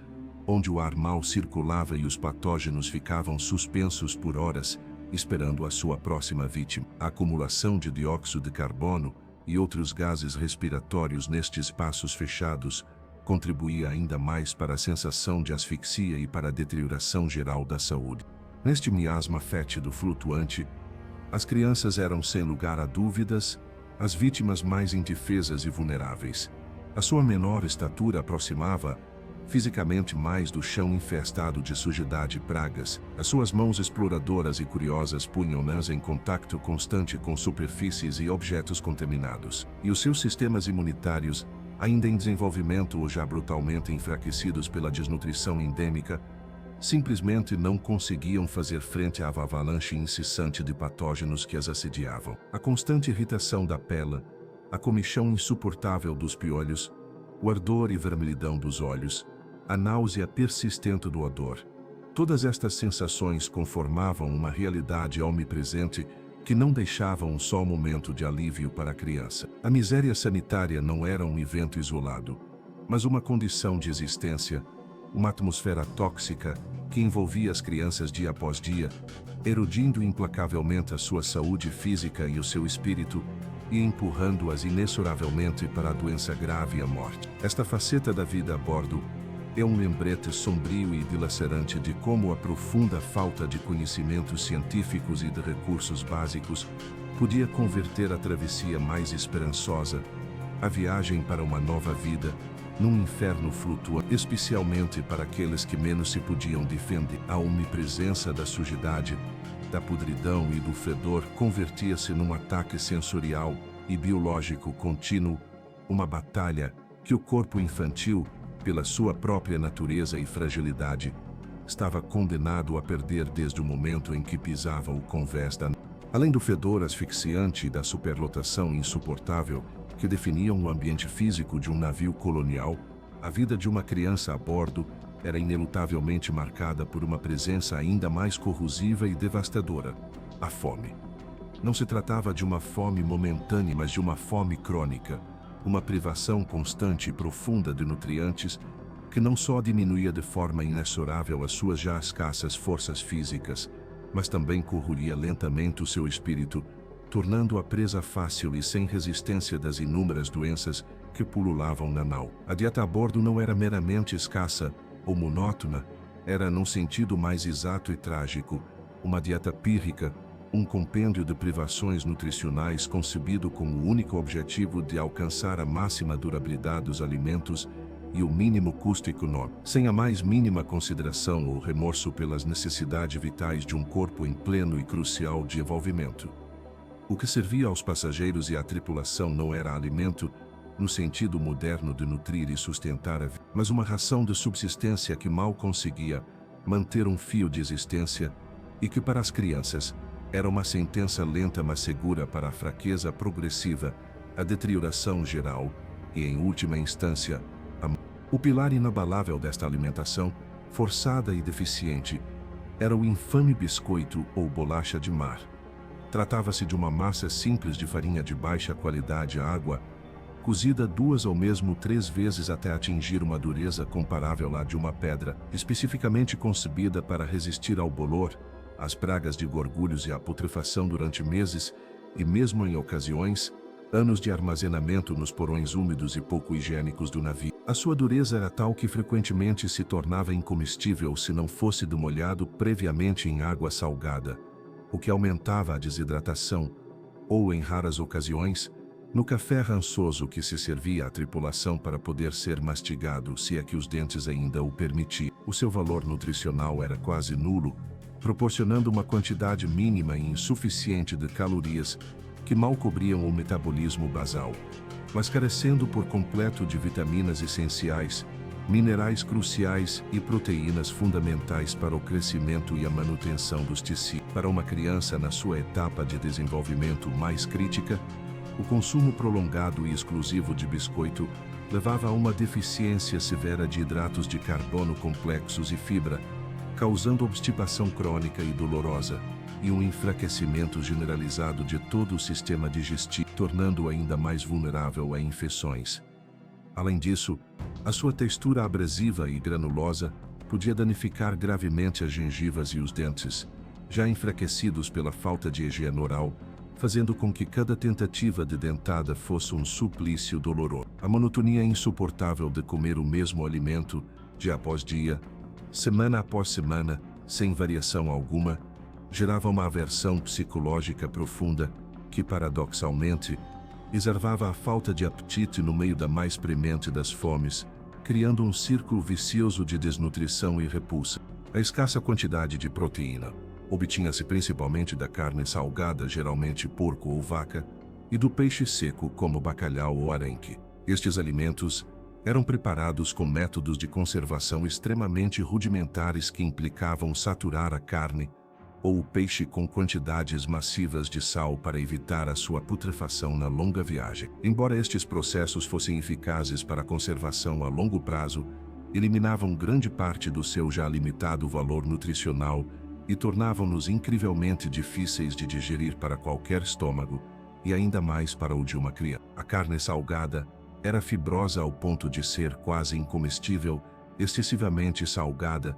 onde o ar mau circulava e os patógenos ficavam suspensos por horas, esperando a sua próxima vítima. A acumulação de dióxido de carbono e outros gases respiratórios nestes espaços fechados contribuía ainda mais para a sensação de asfixia e para a deterioração geral da saúde. Neste miasma fétido flutuante, as crianças eram, sem lugar a dúvidas, as vítimas mais indefesas e vulneráveis. A sua menor estatura aproximava, fisicamente, mais do chão infestado de sujidade e pragas. As suas mãos exploradoras e curiosas punham-nas em contato constante com superfícies e objetos contaminados. E os seus sistemas imunitários, ainda em desenvolvimento ou já brutalmente enfraquecidos pela desnutrição endêmica, simplesmente não conseguiam fazer frente à avalanche incessante de patógenos que as assediavam. A constante irritação da pele, a comichão insuportável dos piolhos, o ardor e vermelhidão dos olhos, a náusea persistente do odor. Todas estas sensações conformavam uma realidade omnipresente que não deixava um só momento de alívio para a criança. A miséria sanitária não era um evento isolado, mas uma condição de existência, uma atmosfera tóxica que envolvia as crianças dia após dia, erodindo implacavelmente a sua saúde física e o seu espírito, e empurrando-as inexoravelmente para a doença grave e a morte. Esta faceta da vida a bordo é um lembrete sombrio e dilacerante de como a profunda falta de conhecimentos científicos e de recursos básicos podia converter a travessia mais esperançosa, a viagem para uma nova vida, num inferno flutuante, especialmente para aqueles que menos se podiam defender. A omnipresença da sujidade, da podridão e do fedor convertia-se num ataque sensorial e biológico contínuo, uma batalha que o corpo infantil, pela sua própria natureza e fragilidade, estava condenado a perder desde o momento em que pisava o convés da... Além do fedor asfixiante e da superlotação insuportável que definiam o ambiente físico de um navio colonial, a vida de uma criança a bordo era inelutavelmente marcada por uma presença ainda mais corrosiva e devastadora: a fome. Não se tratava de uma fome momentânea, mas de uma fome crônica, uma privação constante e profunda de nutrientes que não só diminuía de forma inexorável as suas já escassas forças físicas, mas também corroía lentamente o seu espírito, tornando-a presa fácil e sem resistência das inúmeras doenças que pululavam na nau. A dieta a bordo não era meramente escassa ou monótona, era, num sentido mais exato e trágico, uma dieta pírrica, um compêndio de privações nutricionais concebido com o único objetivo de alcançar a máxima durabilidade dos alimentos e o mínimo custo econômico, sem a mais mínima consideração ou remorso pelas necessidades vitais de um corpo em pleno e crucial desenvolvimento. O que servia aos passageiros e à tripulação não era alimento, no sentido moderno de nutrir e sustentar a vida, mas uma ração de subsistência que mal conseguia manter um fio de existência e que para as crianças era uma sentença lenta mas segura para a fraqueza progressiva, a deterioração geral e, em última instância, o pilar inabalável desta alimentação, forçada e deficiente, era o infame biscoito ou bolacha de mar. Tratava-se de uma massa simples de farinha de baixa qualidade à água, cozida 2 ou mesmo 3 vezes até atingir uma dureza comparável à de uma pedra, especificamente concebida para resistir ao bolor, às pragas de gorgulhos e à putrefação durante meses, e mesmo em ocasiões, anos de armazenamento nos porões úmidos e pouco higiênicos do navio. A sua dureza era tal que frequentemente se tornava incomestível se não fosse demolhado previamente em água salgada, o que aumentava a desidratação, ou, em raras ocasiões, no café rançoso que se servia à tripulação para poder ser mastigado, se é que os dentes ainda o permitiam. O seu valor nutricional era quase nulo, proporcionando uma quantidade mínima e insuficiente de calorias que mal cobriam o metabolismo basal, mas carecendo por completo de vitaminas essenciais, minerais cruciais e proteínas fundamentais para o crescimento e a manutenção dos tecidos. Para uma criança na sua etapa de desenvolvimento mais crítica, o consumo prolongado e exclusivo de biscoito levava a uma deficiência severa de hidratos de carbono complexos e fibra, causando obstipação crônica e dolorosa, e um enfraquecimento generalizado de todo o sistema digestivo, tornando-o ainda mais vulnerável a infecções. Além disso, a sua textura abrasiva e granulosa podia danificar gravemente as gengivas e os dentes, já enfraquecidos pela falta de higiene oral, fazendo com que cada tentativa de dentada fosse um suplício doloroso. A monotonia insuportável de comer o mesmo alimento, dia após dia, semana após semana, sem variação alguma, gerava uma aversão psicológica profunda que, paradoxalmente, exacerbava a falta de apetite no meio da mais premente das fomes, criando um círculo vicioso de desnutrição e repulsa. A escassa quantidade de proteína obtinha-se principalmente da carne salgada, geralmente porco ou vaca, e do peixe seco, como bacalhau ou arenque. Estes alimentos eram preparados com métodos de conservação extremamente rudimentares que implicavam saturar a carne ou o peixe com quantidades massivas de sal para evitar a sua putrefação na longa viagem. Embora estes processos fossem eficazes para a conservação a longo prazo, eliminavam grande parte do seu já limitado valor nutricional e tornavam-nos incrivelmente difíceis de digerir para qualquer estômago, e ainda mais para o de uma criança. A carne salgada era fibrosa ao ponto de ser quase incomestível, excessivamente salgada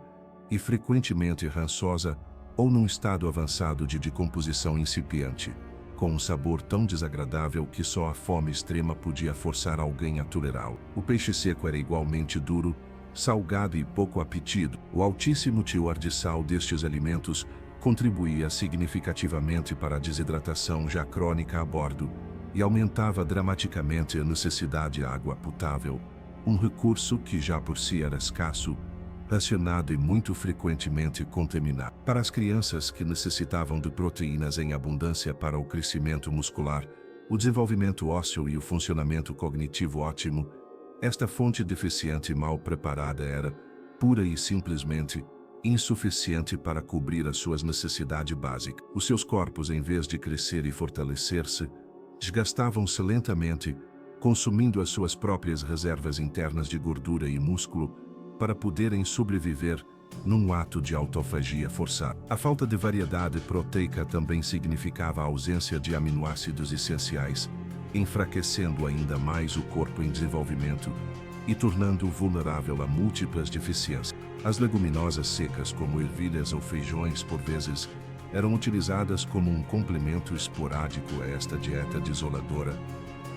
e frequentemente rançosa, ou num estado avançado de decomposição incipiente, com um sabor tão desagradável que só a fome extrema podia forçar alguém a tolerá-lo. O peixe seco era igualmente duro, salgado e pouco apetito. O altíssimo teor de sal destes alimentos contribuía significativamente para a desidratação já crônica a bordo e aumentava dramaticamente a necessidade de água potável, um recurso que já por si era escasso, racionado e muito frequentemente contaminado. Para as crianças que necessitavam de proteínas em abundância para o crescimento muscular, o desenvolvimento ósseo e o funcionamento cognitivo ótimo, esta fonte deficiente e mal preparada era, pura e simplesmente, insuficiente para cobrir as suas necessidades básicas. Os seus corpos, em vez de crescer e fortalecer-se, desgastavam-se lentamente, consumindo as suas próprias reservas internas de gordura e músculo, para poderem sobreviver num ato de autofagia forçada. A falta de variedade proteica também significava a ausência de aminoácidos essenciais, enfraquecendo ainda mais o corpo em desenvolvimento e tornando-o vulnerável a múltiplas deficiências. As leguminosas secas, como ervilhas ou feijões, por vezes, eram utilizadas como um complemento esporádico a esta dieta desoladora,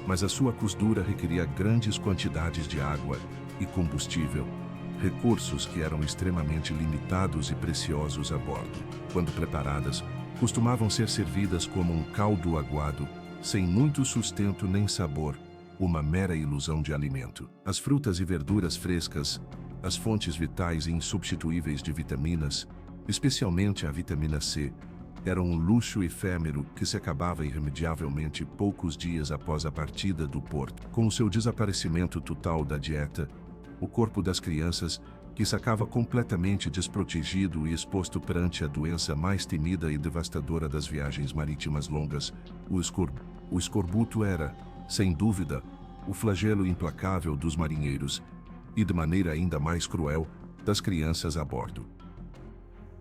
mas a sua costura requeria grandes quantidades de água e combustível, recursos que eram extremamente limitados e preciosos a bordo. Quando preparadas, costumavam ser servidas como um caldo aguado, sem muito sustento nem sabor, uma mera ilusão de alimento. As frutas e verduras frescas, as fontes vitais e insubstituíveis de vitaminas, especialmente a vitamina C, eram um luxo efêmero que se acabava irremediavelmente poucos dias após a partida do porto. Com o seu desaparecimento total da dieta, o corpo das crianças, que sacava completamente desprotegido e exposto perante a doença mais temida e devastadora das viagens marítimas longas, o escorbuto era, sem dúvida, o flagelo implacável dos marinheiros e, de maneira ainda mais cruel, das crianças a bordo.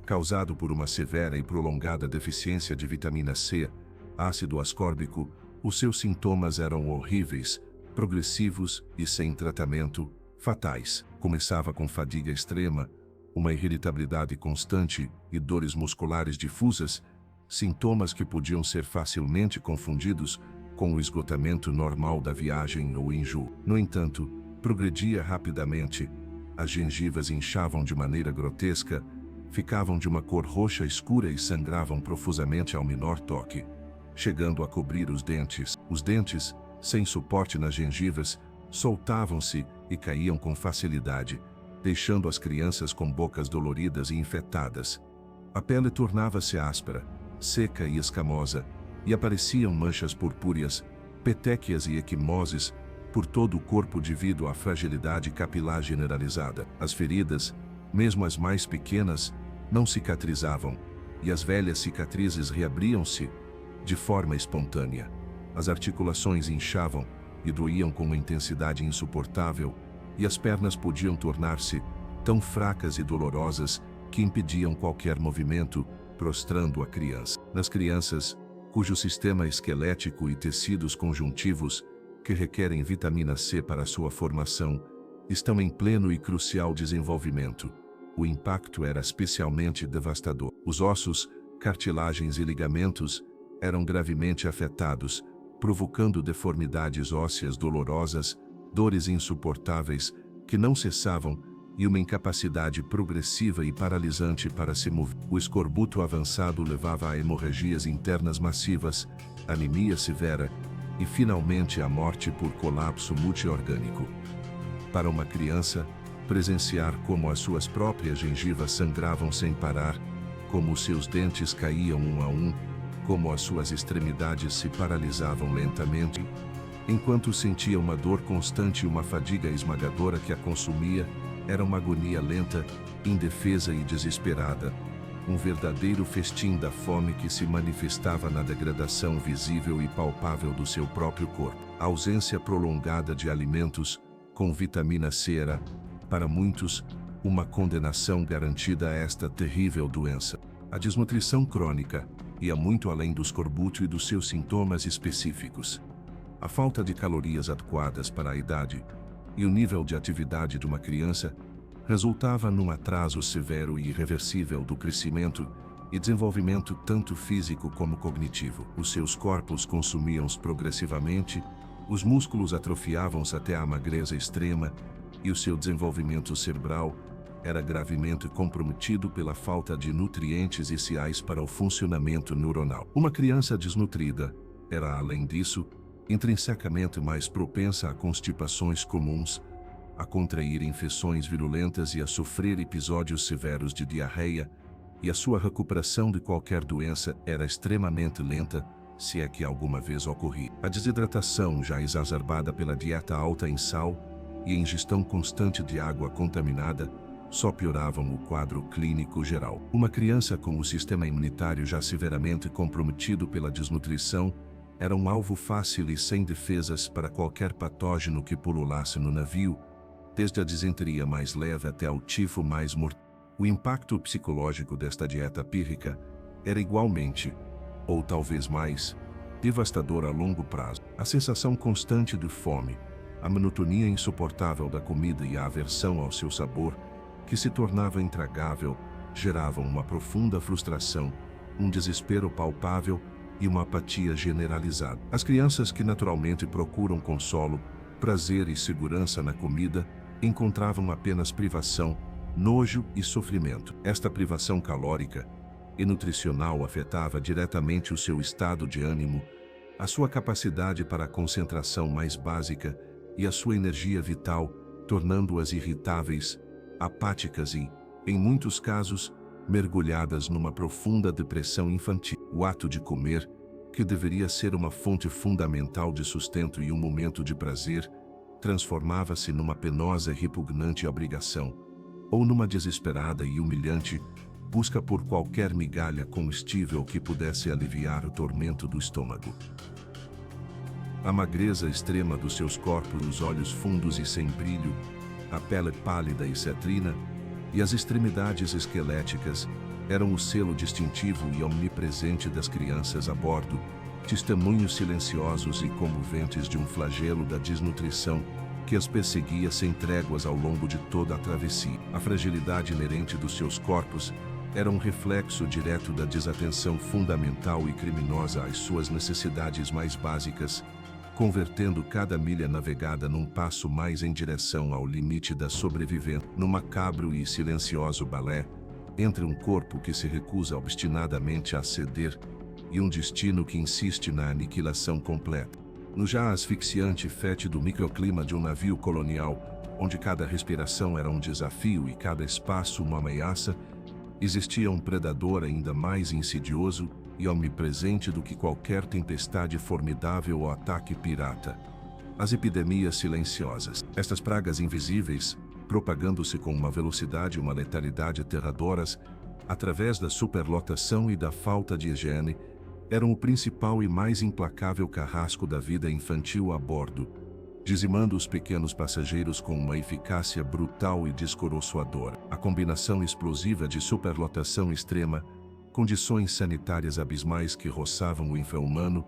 Causado por uma severa e prolongada deficiência de vitamina C, ácido ascórbico, os seus sintomas eram horríveis, progressivos e sem tratamento, fatais. Começava com fadiga extrema, uma irritabilidade constante e dores musculares difusas, sintomas que podiam ser facilmente confundidos com o esgotamento normal da viagem ou enjoo. No entanto, progredia rapidamente, as gengivas inchavam de maneira grotesca, ficavam de uma cor roxa escura e sangravam profusamente ao menor toque, chegando a cobrir os dentes. Os dentes, sem suporte nas gengivas, soltavam-se e caíam com facilidade, deixando as crianças com bocas doloridas e infectadas. A pele tornava-se áspera, seca e escamosa, e apareciam manchas purpúreas, petequias e equimoses por todo o corpo devido à fragilidade capilar generalizada. As feridas, mesmo as mais pequenas, não cicatrizavam, e as velhas cicatrizes reabriam-se de forma espontânea. As articulações inchavam e doíam com uma intensidade insuportável, e as pernas podiam tornar-se tão fracas e dolorosas que impediam qualquer movimento, prostrando a criança. Nas crianças, cujo sistema esquelético e tecidos conjuntivos, que requerem vitamina C para sua formação, estão em pleno e crucial desenvolvimento, o impacto era especialmente devastador. Os ossos, cartilagens e ligamentos eram gravemente afetados, provocando deformidades ósseas dolorosas, dores insuportáveis que não cessavam e uma incapacidade progressiva e paralisante para se mover. O escorbuto avançado levava a hemorragias internas massivas, anemia severa e, finalmente, a morte por colapso multiorgânico. Para uma criança, presenciar como as suas próprias gengivas sangravam sem parar, como os seus dentes caíam um a um, como as suas extremidades se paralisavam lentamente, enquanto sentia uma dor constante e uma fadiga esmagadora que a consumia, era uma agonia lenta, indefesa e desesperada, um verdadeiro festim da fome que se manifestava na degradação visível e palpável do seu próprio corpo. A ausência prolongada de alimentos com vitamina C era, para muitos, uma condenação garantida a esta terrível doença. A desnutrição crônica ia muito além do escorbuto e dos seus sintomas específicos. A falta de calorias adequadas para a idade e o nível de atividade de uma criança resultava num atraso severo e irreversível do crescimento e desenvolvimento tanto físico como cognitivo. Os seus corpos consumiam-se progressivamente, os músculos atrofiavam-se até a magreza extrema e o seu desenvolvimento cerebral era gravemente comprometido pela falta de nutrientes essenciais para o funcionamento neuronal. Uma criança desnutrida era, além disso, intrinsecamente mais propensa a constipações comuns, a contrair infecções virulentas e a sofrer episódios severos de diarreia, e a sua recuperação de qualquer doença era extremamente lenta, se é que alguma vez ocorria. A desidratação, já exacerbada pela dieta alta em sal e a ingestão constante de água contaminada, só pioravam o quadro clínico geral. Uma criança com o sistema imunitário já severamente comprometido pela desnutrição era um alvo fácil e sem defesas para qualquer patógeno que pululasse no navio, desde a disenteria mais leve até ao tifo mais mortal. O impacto psicológico desta dieta pírrica era igualmente, ou talvez mais, devastador a longo prazo. A sensação constante de fome, a monotonia insuportável da comida e a aversão ao seu sabor, que se tornava intragável, geravam uma profunda frustração um desespero palpável e uma apatia generalizada. As crianças que naturalmente procuram consolo, prazer e segurança na comida, encontravam apenas privação, nojo e sofrimento. Esta privação calórica e nutricional afetava diretamente o seu estado de ânimo, a sua capacidade para a concentração mais básica e a sua energia vital, tornando-as irritáveis, apáticas e, em muitos casos, mergulhadas numa profunda depressão infantil. O ato de comer, que deveria ser uma fonte fundamental de sustento e um momento de prazer, transformava-se numa penosa e repugnante obrigação, ou numa desesperada e humilhante busca por qualquer migalha comestível que pudesse aliviar o tormento do estômago. A magreza extrema dos seus corpos, os olhos fundos e sem brilho, a pele pálida e cetrina, e as extremidades esqueléticas eram o selo distintivo e omnipresente das crianças a bordo, testemunhos silenciosos e comoventes de um flagelo da desnutrição que as perseguia sem tréguas ao longo de toda a travessia. A fragilidade inerente dos seus corpos era um reflexo direto da desatenção fundamental e criminosa às suas necessidades mais básicas, convertendo cada milha navegada num passo mais em direção ao limite da sobrevivência, num macabro e silencioso balé entre um corpo que se recusa obstinadamente a ceder e um destino que insiste na aniquilação completa. No já asfixiante e fétido microclima de um navio colonial, onde cada respiração era um desafio e cada espaço uma ameaça, existia um predador ainda mais insidioso e omnipresente do que qualquer tempestade formidável ou ataque pirata: as epidemias silenciosas. Estas pragas invisíveis, propagando-se com uma velocidade e uma letalidade aterradoras, através da superlotação e da falta de higiene, eram o principal e mais implacável carrasco da vida infantil a bordo, dizimando os pequenos passageiros com uma eficácia brutal e descoroçoadora. A combinação explosiva de superlotação extrema, condições sanitárias abismais que roçavam o infra-humano,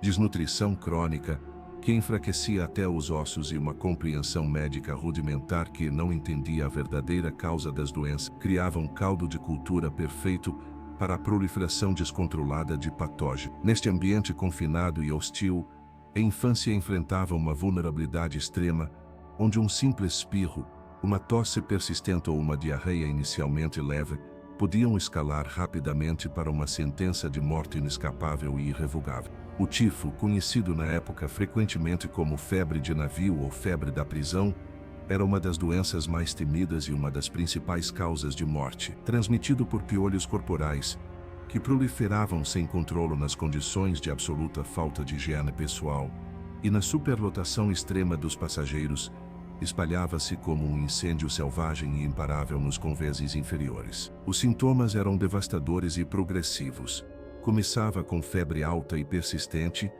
desnutrição crônica, que enfraquecia até os ossos e uma compreensão médica rudimentar que não entendia a verdadeira causa das doenças, criava um caldo de cultura perfeito para a proliferação descontrolada de patógenos. Neste ambiente confinado e hostil, a infância enfrentava uma vulnerabilidade extrema, onde um simples espirro, uma tosse persistente ou uma diarreia inicialmente leve, podiam escalar rapidamente para uma sentença de morte inescapável e irrevogável. O tifo, conhecido na época frequentemente como febre de navio ou febre da prisão, era uma das doenças mais temidas e uma das principais causas de morte, transmitido por piolhos corporais, que proliferavam sem controlo nas condições de absoluta falta de higiene pessoal, e na superlotação extrema dos passageiros, espalhava-se como um incêndio selvagem e imparável nos convéses inferiores. Os sintomas eram devastadores e progressivos. Começava com febre alta e persistente,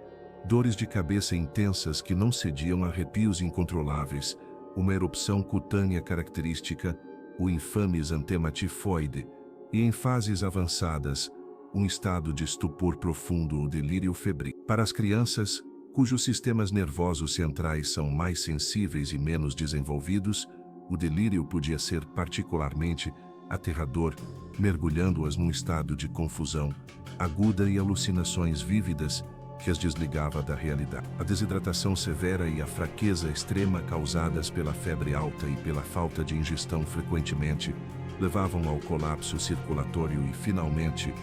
dores de cabeça intensas que não cediam a arrepios incontroláveis, uma erupção cutânea característica, o infame exantema tifoide, e em fases avançadas, um estado de estupor profundo ou delírio febril. Para as crianças, cujos sistemas nervosos centrais são mais sensíveis e menos desenvolvidos, o delírio podia ser particularmente aterrador, mergulhando-as num estado de confusão aguda e alucinações vívidas que as desligava da realidade. A desidratação severa e a fraqueza extrema causadas pela febre alta e pela falta de ingestão frequentemente levavam ao colapso circulatório e, finalmente,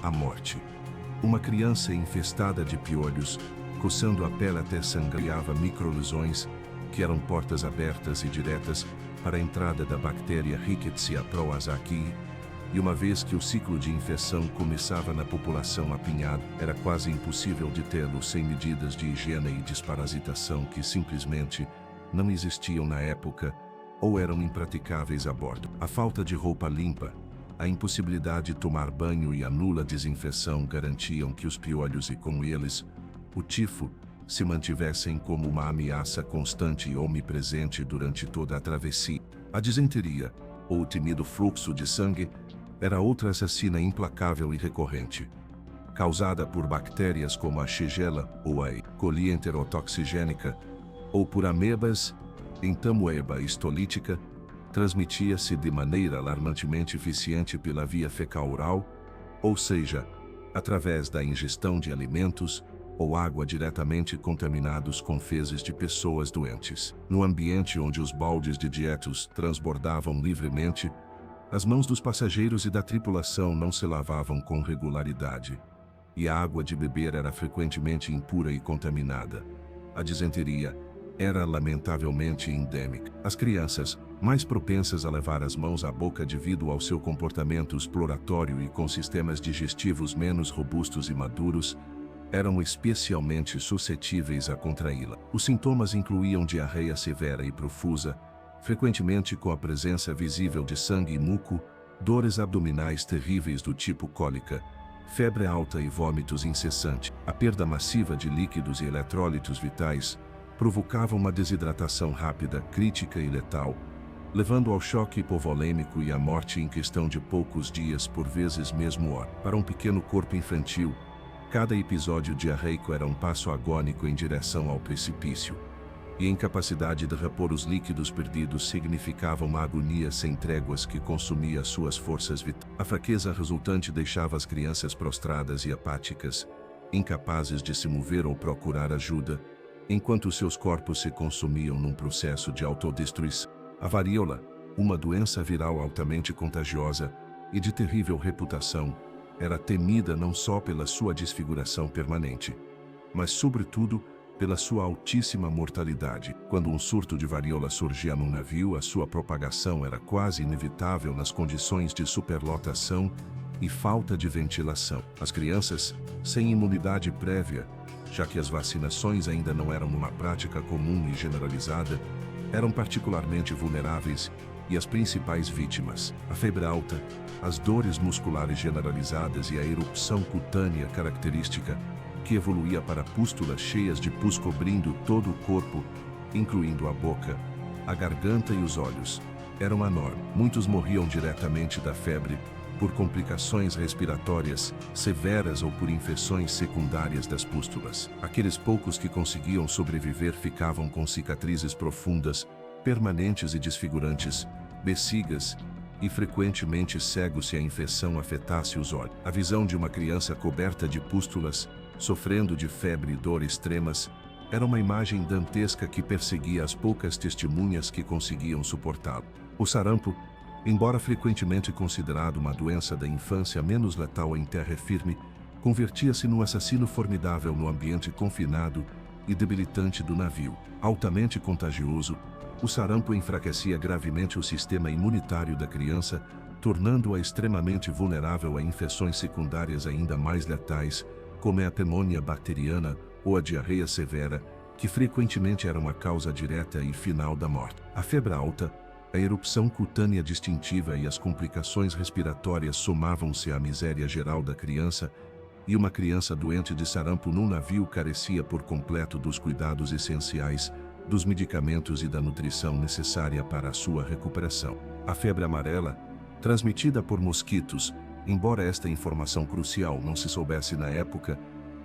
à morte. Uma criança infestada de piolhos, coçando a pele até sangriava microlesões, que eram portas abertas e diretas para a entrada da bactéria Rickettsia prowazekii, e uma vez que o ciclo de infecção começava na população apinhada, era quase impossível detê-lo sem medidas de higiene e desparasitação que simplesmente não existiam na época ou eram impraticáveis a bordo. A falta de roupa limpa, a impossibilidade de tomar banho e a nula desinfecção garantiam que os piolhos e com eles, o tifo, se mantivessem como uma ameaça constante e omnipresente durante toda a travessia. A disenteria, ou o temido fluxo de sangue, era outra assassina implacável e recorrente. Causada por bactérias como a Shigella ou a E. coli enterotoxigênica, ou por amebas, entamoeba histolítica, transmitia-se de maneira alarmantemente eficiente pela via fecal-oral, ou seja, através da ingestão de alimentos ou água diretamente contaminados com fezes de pessoas doentes. No ambiente onde os baldes de dejetos transbordavam livremente, as mãos dos passageiros e da tripulação não se lavavam com regularidade, e a água de beber era frequentemente impura e contaminada. A disenteria era lamentavelmente endêmica. As crianças, mais propensas a levar as mãos à boca devido ao seu comportamento exploratório e com sistemas digestivos menos robustos e maduros, eram especialmente suscetíveis a contraí-la. Os sintomas incluíam diarreia severa e profusa, frequentemente com a presença visível de sangue e muco, dores abdominais terríveis do tipo cólica, febre alta e vômitos incessantes. A perda massiva de líquidos e eletrólitos vitais provocava uma desidratação rápida, crítica e letal, levando ao choque hipovolêmico e à morte em questão de poucos dias, por vezes mesmo horas. Para um pequeno corpo infantil, cada episódio diarreico era um passo agônico em direção ao precipício, e a incapacidade de repor os líquidos perdidos significava uma agonia sem tréguas que consumia suas forças vitais. A fraqueza resultante deixava as crianças prostradas e apáticas, incapazes de se mover ou procurar ajuda, enquanto seus corpos se consumiam num processo de autodestruição. A varíola, uma doença viral altamente contagiosa e de terrível reputação, era temida não só pela sua desfiguração permanente, mas sobretudo pela sua altíssima mortalidade. Quando um surto de varíola surgia num navio, a sua propagação era quase inevitável nas condições de superlotação e falta de ventilação. As crianças, sem imunidade prévia, já que as vacinações ainda não eram uma prática comum e generalizada, eram particularmente vulneráveis e as principais vítimas. A febre alta, as dores musculares generalizadas e a erupção cutânea característica, que evoluía para pústulas cheias de pus cobrindo todo o corpo, incluindo a boca, a garganta e os olhos, eram enormes. Muitos morriam diretamente da febre, por complicações respiratórias severas ou por infecções secundárias das pústulas. Aqueles poucos que conseguiam sobreviver ficavam com cicatrizes profundas, permanentes e desfigurantes, bexigas, e frequentemente cegos se a infecção afetasse os olhos. A visão de uma criança coberta de pústulas, sofrendo de febre e dor extremas, era uma imagem dantesca que perseguia as poucas testemunhas que conseguiam suportá-lo. O sarampo, embora frequentemente considerado uma doença da infância menos letal em terra firme, convertia-se num assassino formidável no ambiente confinado e debilitante do navio. Altamente contagioso, o sarampo enfraquecia gravemente o sistema imunitário da criança, tornando-a extremamente vulnerável a infecções secundárias ainda mais letais, como a pneumonia bacteriana ou a diarreia severa, que frequentemente eram a causa direta e final da morte. A febre alta, a erupção cutânea distintiva e as complicações respiratórias somavam-se à miséria geral da criança, e uma criança doente de sarampo num navio carecia por completo dos cuidados essenciais, dos medicamentos e da nutrição necessária para a sua recuperação. A febre amarela, transmitida por mosquitos, embora esta informação crucial não se soubesse na época,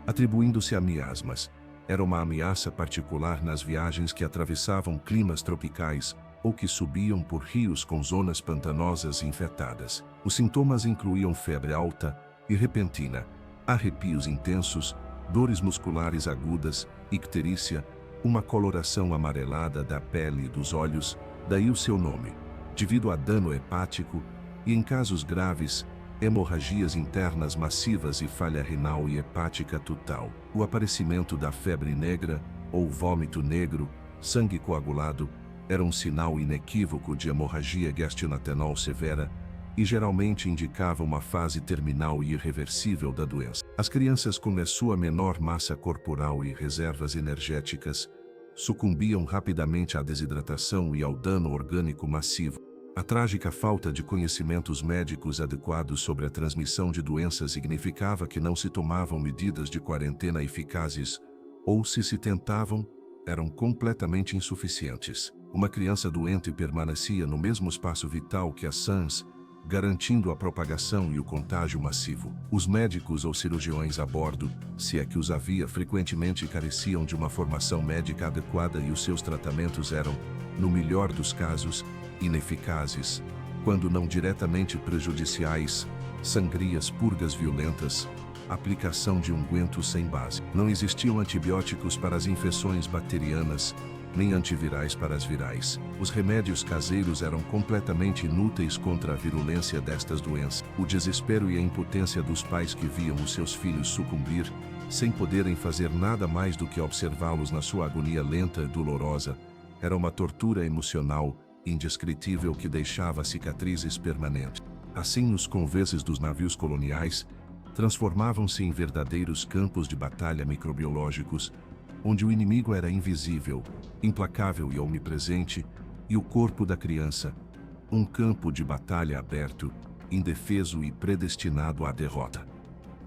atribuindo-se a miasmas, era uma ameaça particular nas viagens que atravessavam climas tropicais ou que subiam por rios com zonas pantanosas infectadas. Os sintomas incluíam febre alta e repentina, arrepios intensos, dores musculares agudas, icterícia, uma coloração amarelada da pele e dos olhos, daí o seu nome, devido a dano hepático, e em casos graves, hemorragias internas massivas e falha renal e hepática total. O aparecimento da febre negra, ou vômito negro, sangue coagulado, era um sinal inequívoco de hemorragia gastrointestinal severa e geralmente indicava uma fase terminal e irreversível da doença. As crianças com a sua menor massa corporal e reservas energéticas sucumbiam rapidamente à desidratação e ao dano orgânico massivo. A trágica falta de conhecimentos médicos adequados sobre a transmissão de doenças significava que não se tomavam medidas de quarentena eficazes, ou se tentavam, eram completamente insuficientes. Uma criança doente permanecia no mesmo espaço vital que a SARS, garantindo a propagação e o contágio massivo. Os médicos ou cirurgiões a bordo, se é que os havia, frequentemente careciam de uma formação médica adequada e os seus tratamentos eram, no melhor dos casos, ineficazes, quando não diretamente prejudiciais, Sangrias, purgas violentas, aplicação de ungüentos sem base. Não existiam antibióticos para as infecções bacterianas, nem antivirais para as virais. Os remédios caseiros eram completamente inúteis contra a virulência destas doenças. O desespero e a impotência dos pais que viam os seus filhos sucumbir, sem poderem fazer nada mais do que observá-los na sua agonia lenta e dolorosa, era uma tortura emocional indescritível que deixava cicatrizes permanentes. Assim, os conveses dos navios coloniais transformavam-se em verdadeiros campos de batalha microbiológicos, onde o inimigo era invisível, implacável e omnipresente, e o corpo da criança, um campo de batalha aberto, indefeso e predestinado à derrota.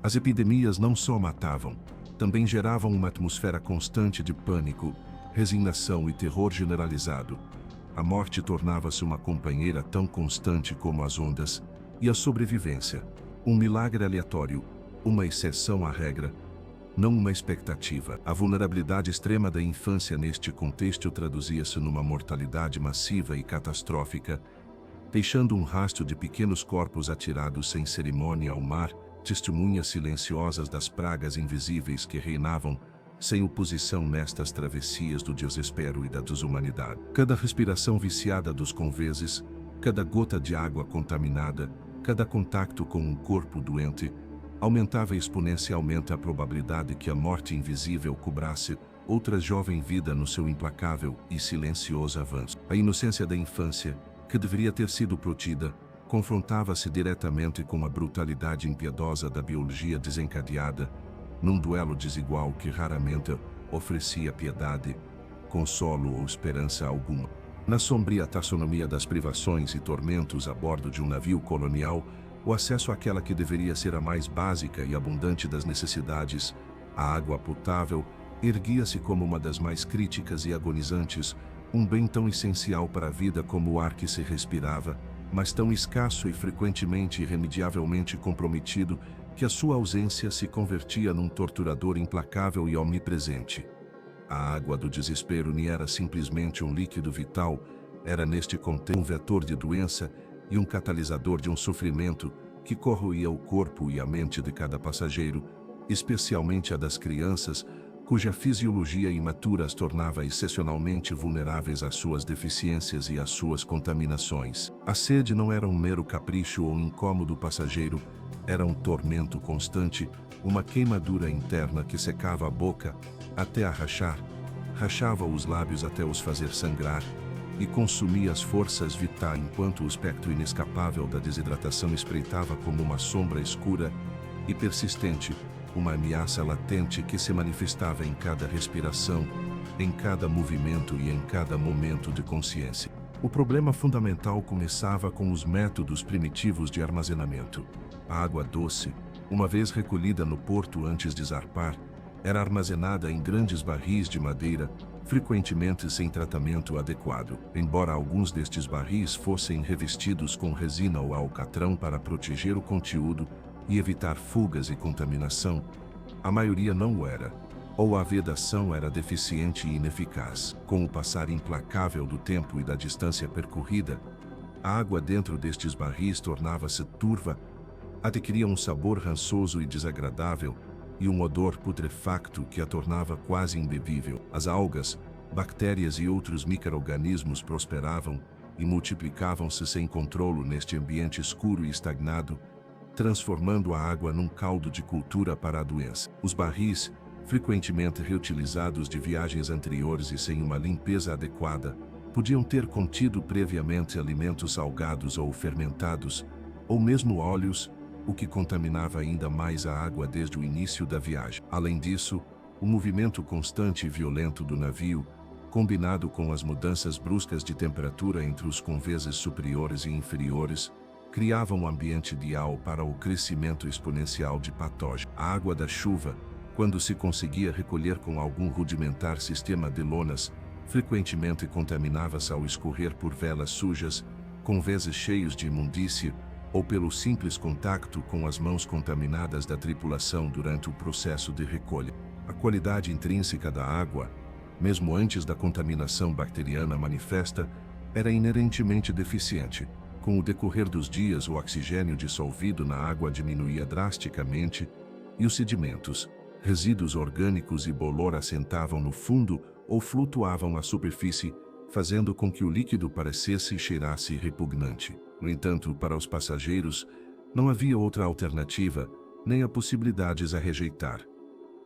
As epidemias não só matavam, também geravam uma atmosfera constante de pânico, resignação e terror generalizado. A morte tornava-se uma companheira tão constante como as ondas, e a sobrevivência, um milagre aleatório, uma exceção à regra, não uma expectativa. A vulnerabilidade extrema da infância neste contexto traduzia-se numa mortalidade massiva e catastrófica, deixando um rastro de pequenos corpos atirados sem cerimônia ao mar, testemunhas silenciosas das pragas invisíveis que reinavam sem oposição nestas travessias do desespero e da desumanidade. Cada respiração viciada dos conveses, cada gota de água contaminada, cada contato com um corpo doente, aumentava exponencialmente a probabilidade que a morte invisível cobrasse outra jovem vida no seu implacável e silencioso avanço. A inocência da infância, que deveria ter sido protegida, confrontava-se diretamente com a brutalidade impiedosa da biologia desencadeada, num duelo desigual que raramente oferecia piedade, consolo ou esperança alguma. Na sombria taxonomia das privações e tormentos a bordo de um navio colonial, o acesso àquela que deveria ser a mais básica e abundante das necessidades, a água potável, erguia-se como uma das mais críticas e agonizantes, um bem tão essencial para a vida como o ar que se respirava, mas tão escasso e frequentemente irremediavelmente comprometido que a sua ausência se convertia num torturador implacável e omnipresente. A água do desespero nem era simplesmente um líquido vital, era neste contexto um vetor de doença e um catalisador de um sofrimento que corroía o corpo e a mente de cada passageiro, especialmente a das crianças, cuja fisiologia imatura as tornava excepcionalmente vulneráveis às suas deficiências e às suas contaminações. A sede não era um mero capricho ou incômodo passageiro, era um tormento constante, uma queimadura interna que secava a boca até a rachar, rachava os lábios até os fazer sangrar, e consumia as forças vitais enquanto o espectro inescapável da desidratação espreitava como uma sombra escura e persistente, uma ameaça latente que se manifestava em cada respiração, em cada movimento e em cada momento de consciência. O problema fundamental começava com os métodos primitivos de armazenamento. A água doce, uma vez recolhida no porto antes de zarpar, era armazenada em grandes barris de madeira, frequentemente sem tratamento adequado. Embora alguns destes barris fossem revestidos com resina ou alcatrão para proteger o conteúdo e evitar fugas e contaminação, a maioria não o era, ou a vedação era deficiente e ineficaz. Com o passar implacável do tempo e da distância percorrida, a água dentro destes barris tornava-se turva, adquiria um sabor rançoso e desagradável, e um odor putrefacto que a tornava quase imbebível. As algas, bactérias e outros micro-organismos prosperavam e multiplicavam-se sem controlo neste ambiente escuro e estagnado, transformando a água num caldo de cultura para a doença. Os barris, frequentemente reutilizados de viagens anteriores e sem uma limpeza adequada, podiam ter contido previamente alimentos salgados ou fermentados, ou mesmo óleos, o que contaminava ainda mais a água desde o início da viagem. Além disso, o movimento constante e violento do navio, combinado com as mudanças bruscas de temperatura entre os conveses superiores e inferiores, criava um ambiente ideal para o crescimento exponencial de patógenos. A água da chuva, quando se conseguia recolher com algum rudimentar sistema de lonas, frequentemente contaminava-se ao escorrer por velas sujas, conveses cheios de imundície, ou pelo simples contato com as mãos contaminadas da tripulação durante o processo de recolha. A qualidade intrínseca da água, mesmo antes da contaminação bacteriana manifesta, era inerentemente deficiente, Com o decorrer dos dias, o oxigênio dissolvido na água diminuía drasticamente e os sedimentos, resíduos orgânicos e bolor assentavam no fundo ou flutuavam à superfície, fazendo com que o líquido parecesse e cheirasse repugnante. No entanto, para os passageiros, não havia outra alternativa, nem a possibilidades a rejeitar.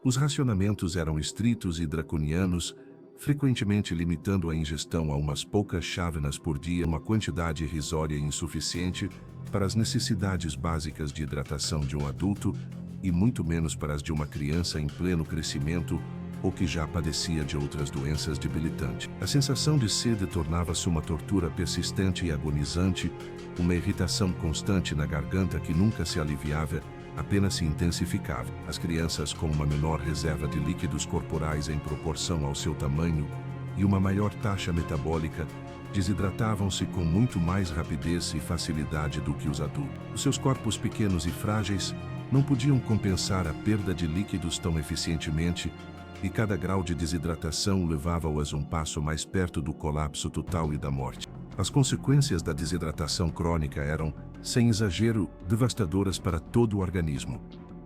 Os racionamentos eram estritos e draconianos, frequentemente limitando a ingestão a umas poucas chávenas por dia, uma quantidade irrisória e insuficiente para as necessidades básicas de hidratação de um adulto e muito menos para as de uma criança em pleno crescimento ou que já padecia de outras doenças debilitantes. A sensação de sede tornava-se uma tortura persistente e agonizante, uma irritação constante na garganta que nunca se aliviava, apenas se intensificava. As crianças, com uma menor reserva de líquidos corporais em proporção ao seu tamanho e uma maior taxa metabólica, desidratavam-se com muito mais rapidez e facilidade do que os adultos. Os seus corpos pequenos e frágeis não podiam compensar a perda de líquidos tão eficientemente, e cada grau de desidratação levava-os um passo mais perto do colapso total e da morte. As consequências da desidratação crônica eram, sem exagero, devastadoras para todo o organismo.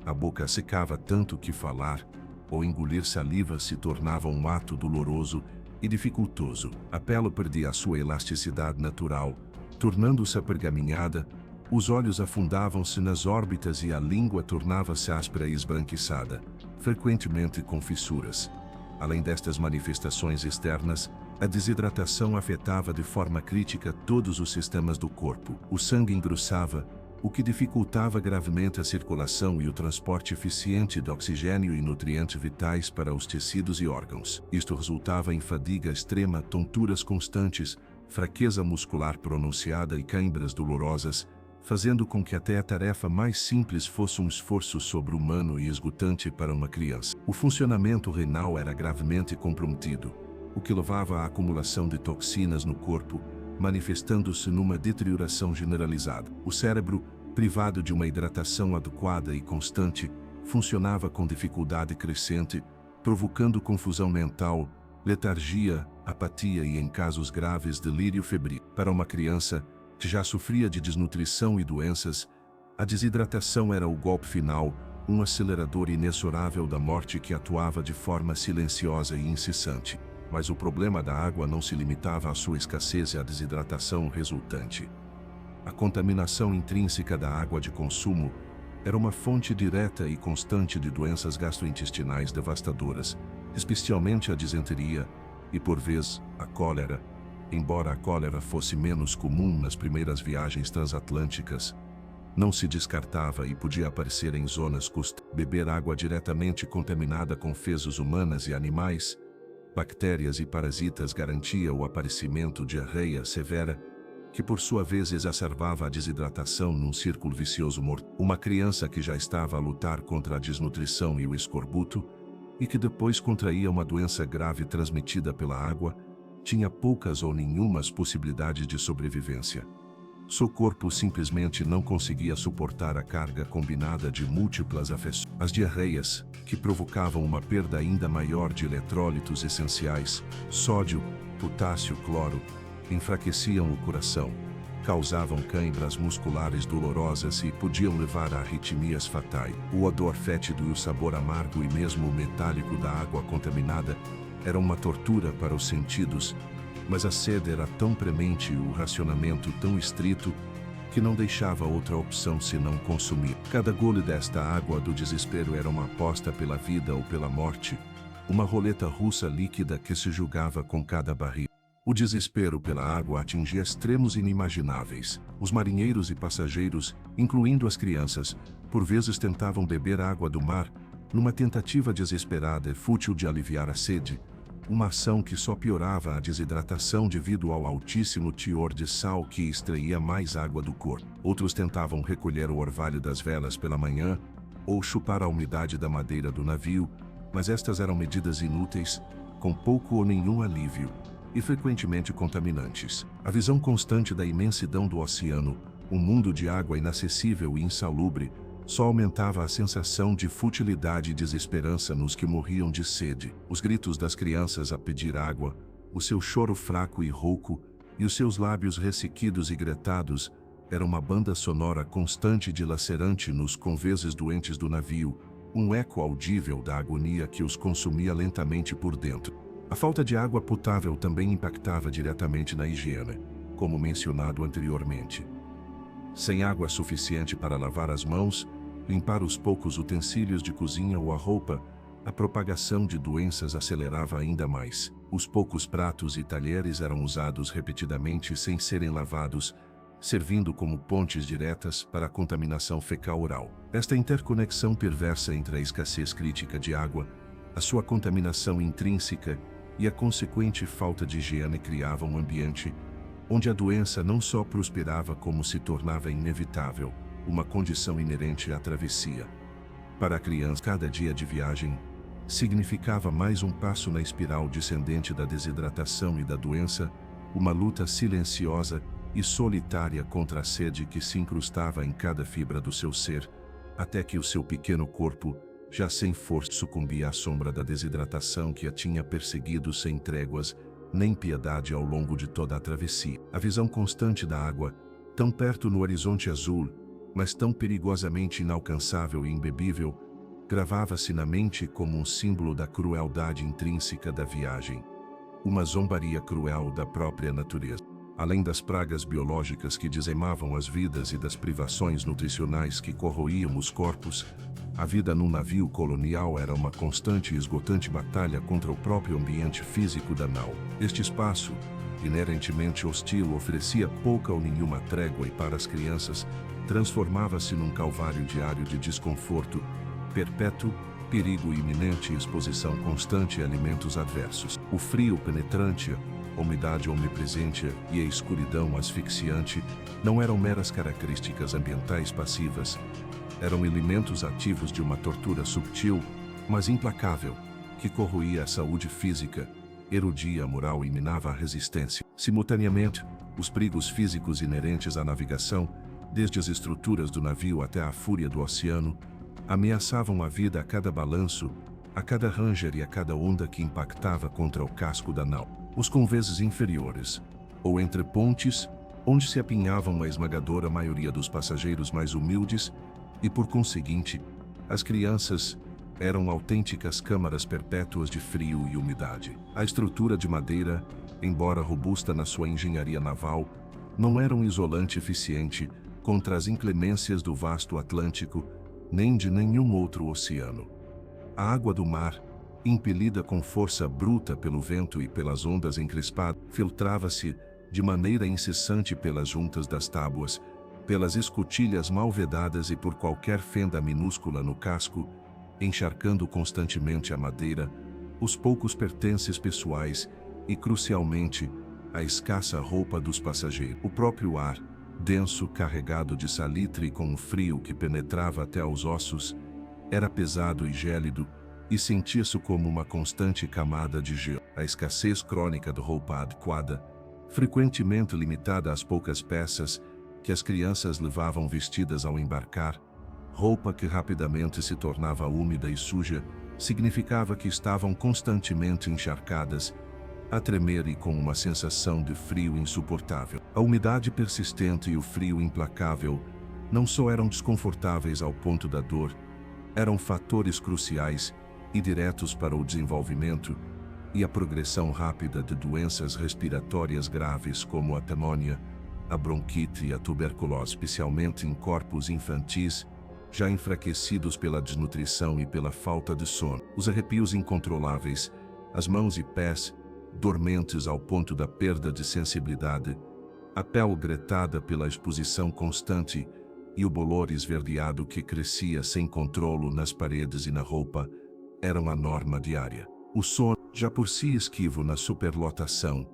A boca secava tanto que falar ou engolir saliva se tornava um ato doloroso e dificultoso. A pele perdia a sua elasticidade natural, tornando-se apergaminhada, os olhos afundavam-se nas órbitas e a língua tornava-se áspera e esbranquiçada, frequentemente com fissuras. Além destas manifestações externas, a desidratação afetava de forma crítica todos os sistemas do corpo. O sangue engrossava, o que dificultava gravemente a circulação e o transporte eficiente de oxigênio e nutrientes vitais para os tecidos e órgãos. Isto resultava em fadiga extrema, tonturas constantes, fraqueza muscular pronunciada e câimbras dolorosas, fazendo com que até a tarefa mais simples fosse um esforço sobre-humano e esgotante para uma criança. O funcionamento renal era gravemente comprometido, o que levava à acumulação de toxinas no corpo, manifestando-se numa deterioração generalizada. O cérebro, privado de uma hidratação adequada e constante, funcionava com dificuldade crescente, provocando confusão mental, letargia, apatia e, em casos graves, delírio febril. Para uma criança que já sofria de desnutrição e doenças, a desidratação era o golpe final, um acelerador inexorável da morte que atuava de forma silenciosa e incessante. Mas o problema da água não se limitava à sua escassez e à desidratação resultante. A contaminação intrínseca da água de consumo era uma fonte direta e constante de doenças gastrointestinais devastadoras, especialmente a disenteria e, por vezes, a cólera. Embora a cólera fosse menos comum nas primeiras viagens transatlânticas, não se descartava e podia aparecer em zonas costeras. Beber água diretamente contaminada com fezes humanas e animais, bactérias e parasitas garantia o aparecimento de diarreia severa, que por sua vez exacerbava a desidratação num círculo vicioso mortal. Uma criança que já estava a lutar contra a desnutrição e o escorbuto, e que depois contraía uma doença grave transmitida pela água, tinha poucas ou nenhumas possibilidades de sobrevivência. Seu corpo simplesmente não conseguia suportar a carga combinada de múltiplas afecções. As diarreias, que provocavam uma perda ainda maior de eletrólitos essenciais, sódio, potássio, cloro, enfraqueciam o coração, causavam câimbras musculares dolorosas e podiam levar a arritmias fatais. O odor fétido e o sabor amargo e mesmo o metálico da água contaminada era uma tortura para os sentidos, mas a sede era tão premente e o racionamento tão estrito que não deixava outra opção senão consumir. Cada gole desta água do desespero era uma aposta pela vida ou pela morte, uma roleta russa líquida que se julgava com cada barril. O desespero pela água atingia extremos inimagináveis. Os marinheiros e passageiros, incluindo as crianças, por vezes tentavam beber água do mar, numa tentativa desesperada e fútil de aliviar a sede, uma ação que só piorava a desidratação devido ao altíssimo teor de sal que extraía mais água do corpo. Outros tentavam recolher o orvalho das velas pela manhã, ou chupar a umidade da madeira do navio, mas estas eram medidas inúteis, com pouco ou nenhum alívio, e frequentemente contaminantes. A visão constante da imensidão do oceano, um mundo de água inacessível e insalubre, só aumentava a sensação de futilidade e desesperança nos que morriam de sede. Os gritos das crianças a pedir água, o seu choro fraco e rouco, e os seus lábios ressequidos e gretados, era uma banda sonora constante e dilacerante nos conveses doentes do navio, um eco audível da agonia que os consumia lentamente por dentro. A falta de água potável também impactava diretamente na higiene, como mencionado anteriormente. Sem água suficiente para lavar as mãos, limpar os poucos utensílios de cozinha ou a roupa, a propagação de doenças acelerava ainda mais. Os poucos pratos e talheres eram usados repetidamente sem serem lavados, servindo como pontes diretas para a contaminação fecal-oral. Esta interconexão perversa entre a escassez crítica de água, a sua contaminação intrínseca e a consequente falta de higiene criava um ambiente onde a doença não só prosperava como se tornava inevitável, uma condição inerente à travessia. Para a criança, cada dia de viagem significava mais um passo na espiral descendente da desidratação e da doença, uma luta silenciosa e solitária contra a sede que se incrustava em cada fibra do seu ser, até que o seu pequeno corpo, já sem força, sucumbia à sombra da desidratação que a tinha perseguido sem tréguas nem piedade ao longo de toda a travessia. A visão constante da água, tão perto no horizonte azul, mas tão perigosamente inalcançável e imbebível, gravava-se na mente como um símbolo da crueldade intrínseca da viagem, uma zombaria cruel da própria natureza. Além das pragas biológicas que dizimavam as vidas e das privações nutricionais que corroíam os corpos, a vida num navio colonial era uma constante e esgotante batalha contra o próprio ambiente físico da nau. Este espaço, inerentemente hostil, oferecia pouca ou nenhuma trégua e para as crianças transformava-se num calvário diário de desconforto perpétuo, perigo iminente e exposição constante a alimentos adversos. O frio penetrante, a umidade omnipresente e a escuridão asfixiante não eram meras características ambientais passivas, eram elementos ativos de uma tortura subtil, mas implacável, que corroía a saúde física, erodia a moral e minava a resistência. Simultaneamente, os perigos físicos inerentes à navegação, desde as estruturas do navio até a fúria do oceano, ameaçavam a vida a cada balanço, a cada ranger e a cada onda que impactava contra o casco da nau. Os conveses inferiores, ou entre pontes, onde se apinhavam a esmagadora maioria dos passageiros mais humildes, e por conseguinte, as crianças, eram autênticas câmaras perpétuas de frio e umidade. A estrutura de madeira, embora robusta na sua engenharia naval, não era um isolante eficiente contra as inclemências do vasto Atlântico, nem de nenhum outro oceano. A água do mar, impelida com força bruta pelo vento e pelas ondas encrespadas, filtrava-se de maneira incessante pelas juntas das tábuas, pelas escotilhas mal vedadas e por qualquer fenda minúscula no casco, encharcando constantemente a madeira, os poucos pertences pessoais e, crucialmente, a escassa roupa dos passageiros. O próprio ar, denso, carregado de salitre e com um frio que penetrava até aos ossos, era pesado e gélido, e sentia-se como uma constante camada de gelo. A escassez crônica de roupa adequada, frequentemente limitada às poucas peças que as crianças levavam vestidas ao embarcar, roupa que rapidamente se tornava úmida e suja, significava que estavam constantemente encharcadas, a tremer e com uma sensação de frio insuportável. A umidade persistente e o frio implacável não só eram desconfortáveis ao ponto da dor, eram fatores cruciais e diretos para o desenvolvimento e a progressão rápida de doenças respiratórias graves como a pneumonia, a bronquite e a tuberculose, especialmente em corpos infantis, já enfraquecidos pela desnutrição e pela falta de sono. Os arrepios incontroláveis, as mãos e pés, dormentes ao ponto da perda de sensibilidade, a pele gretada pela exposição constante e o bolor esverdeado que crescia sem controlo nas paredes e na roupa, eram a norma diária. O sono, já por si esquivo na superlotação,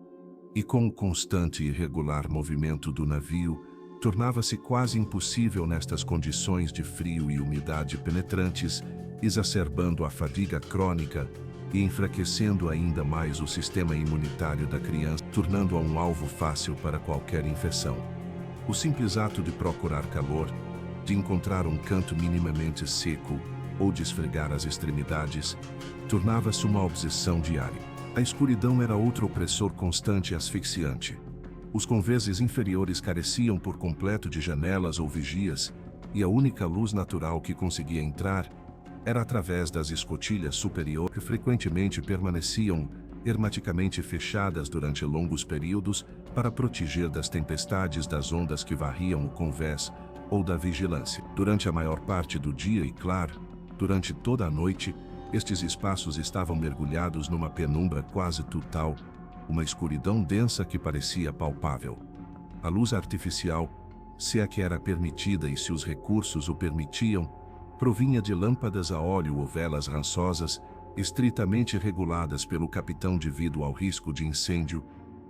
e com o constante e irregular movimento do navio, tornava-se quase impossível nestas condições de frio e umidade penetrantes, exacerbando a fadiga crônica e enfraquecendo ainda mais o sistema imunitário da criança, tornando-a um alvo fácil para qualquer infecção. O simples ato de procurar calor, de encontrar um canto minimamente seco ou de esfregar as extremidades, tornava-se uma obsessão diária. A escuridão era outro opressor constante e asfixiante. Os conveses inferiores careciam por completo de janelas ou vigias, e a única luz natural que conseguia entrar era através das escotilhas superiores, que frequentemente permaneciam hermeticamente fechadas durante longos períodos para proteger das tempestades das ondas que varriam o convés ou da vigilância. Durante a maior parte do dia e, claro, durante toda a noite, estes espaços estavam mergulhados numa penumbra quase total, uma escuridão densa que parecia palpável. A luz artificial, se é que era permitida e se os recursos o permitiam, provinha de lâmpadas a óleo ou velas rançosas, estritamente reguladas pelo capitão devido ao risco de incêndio,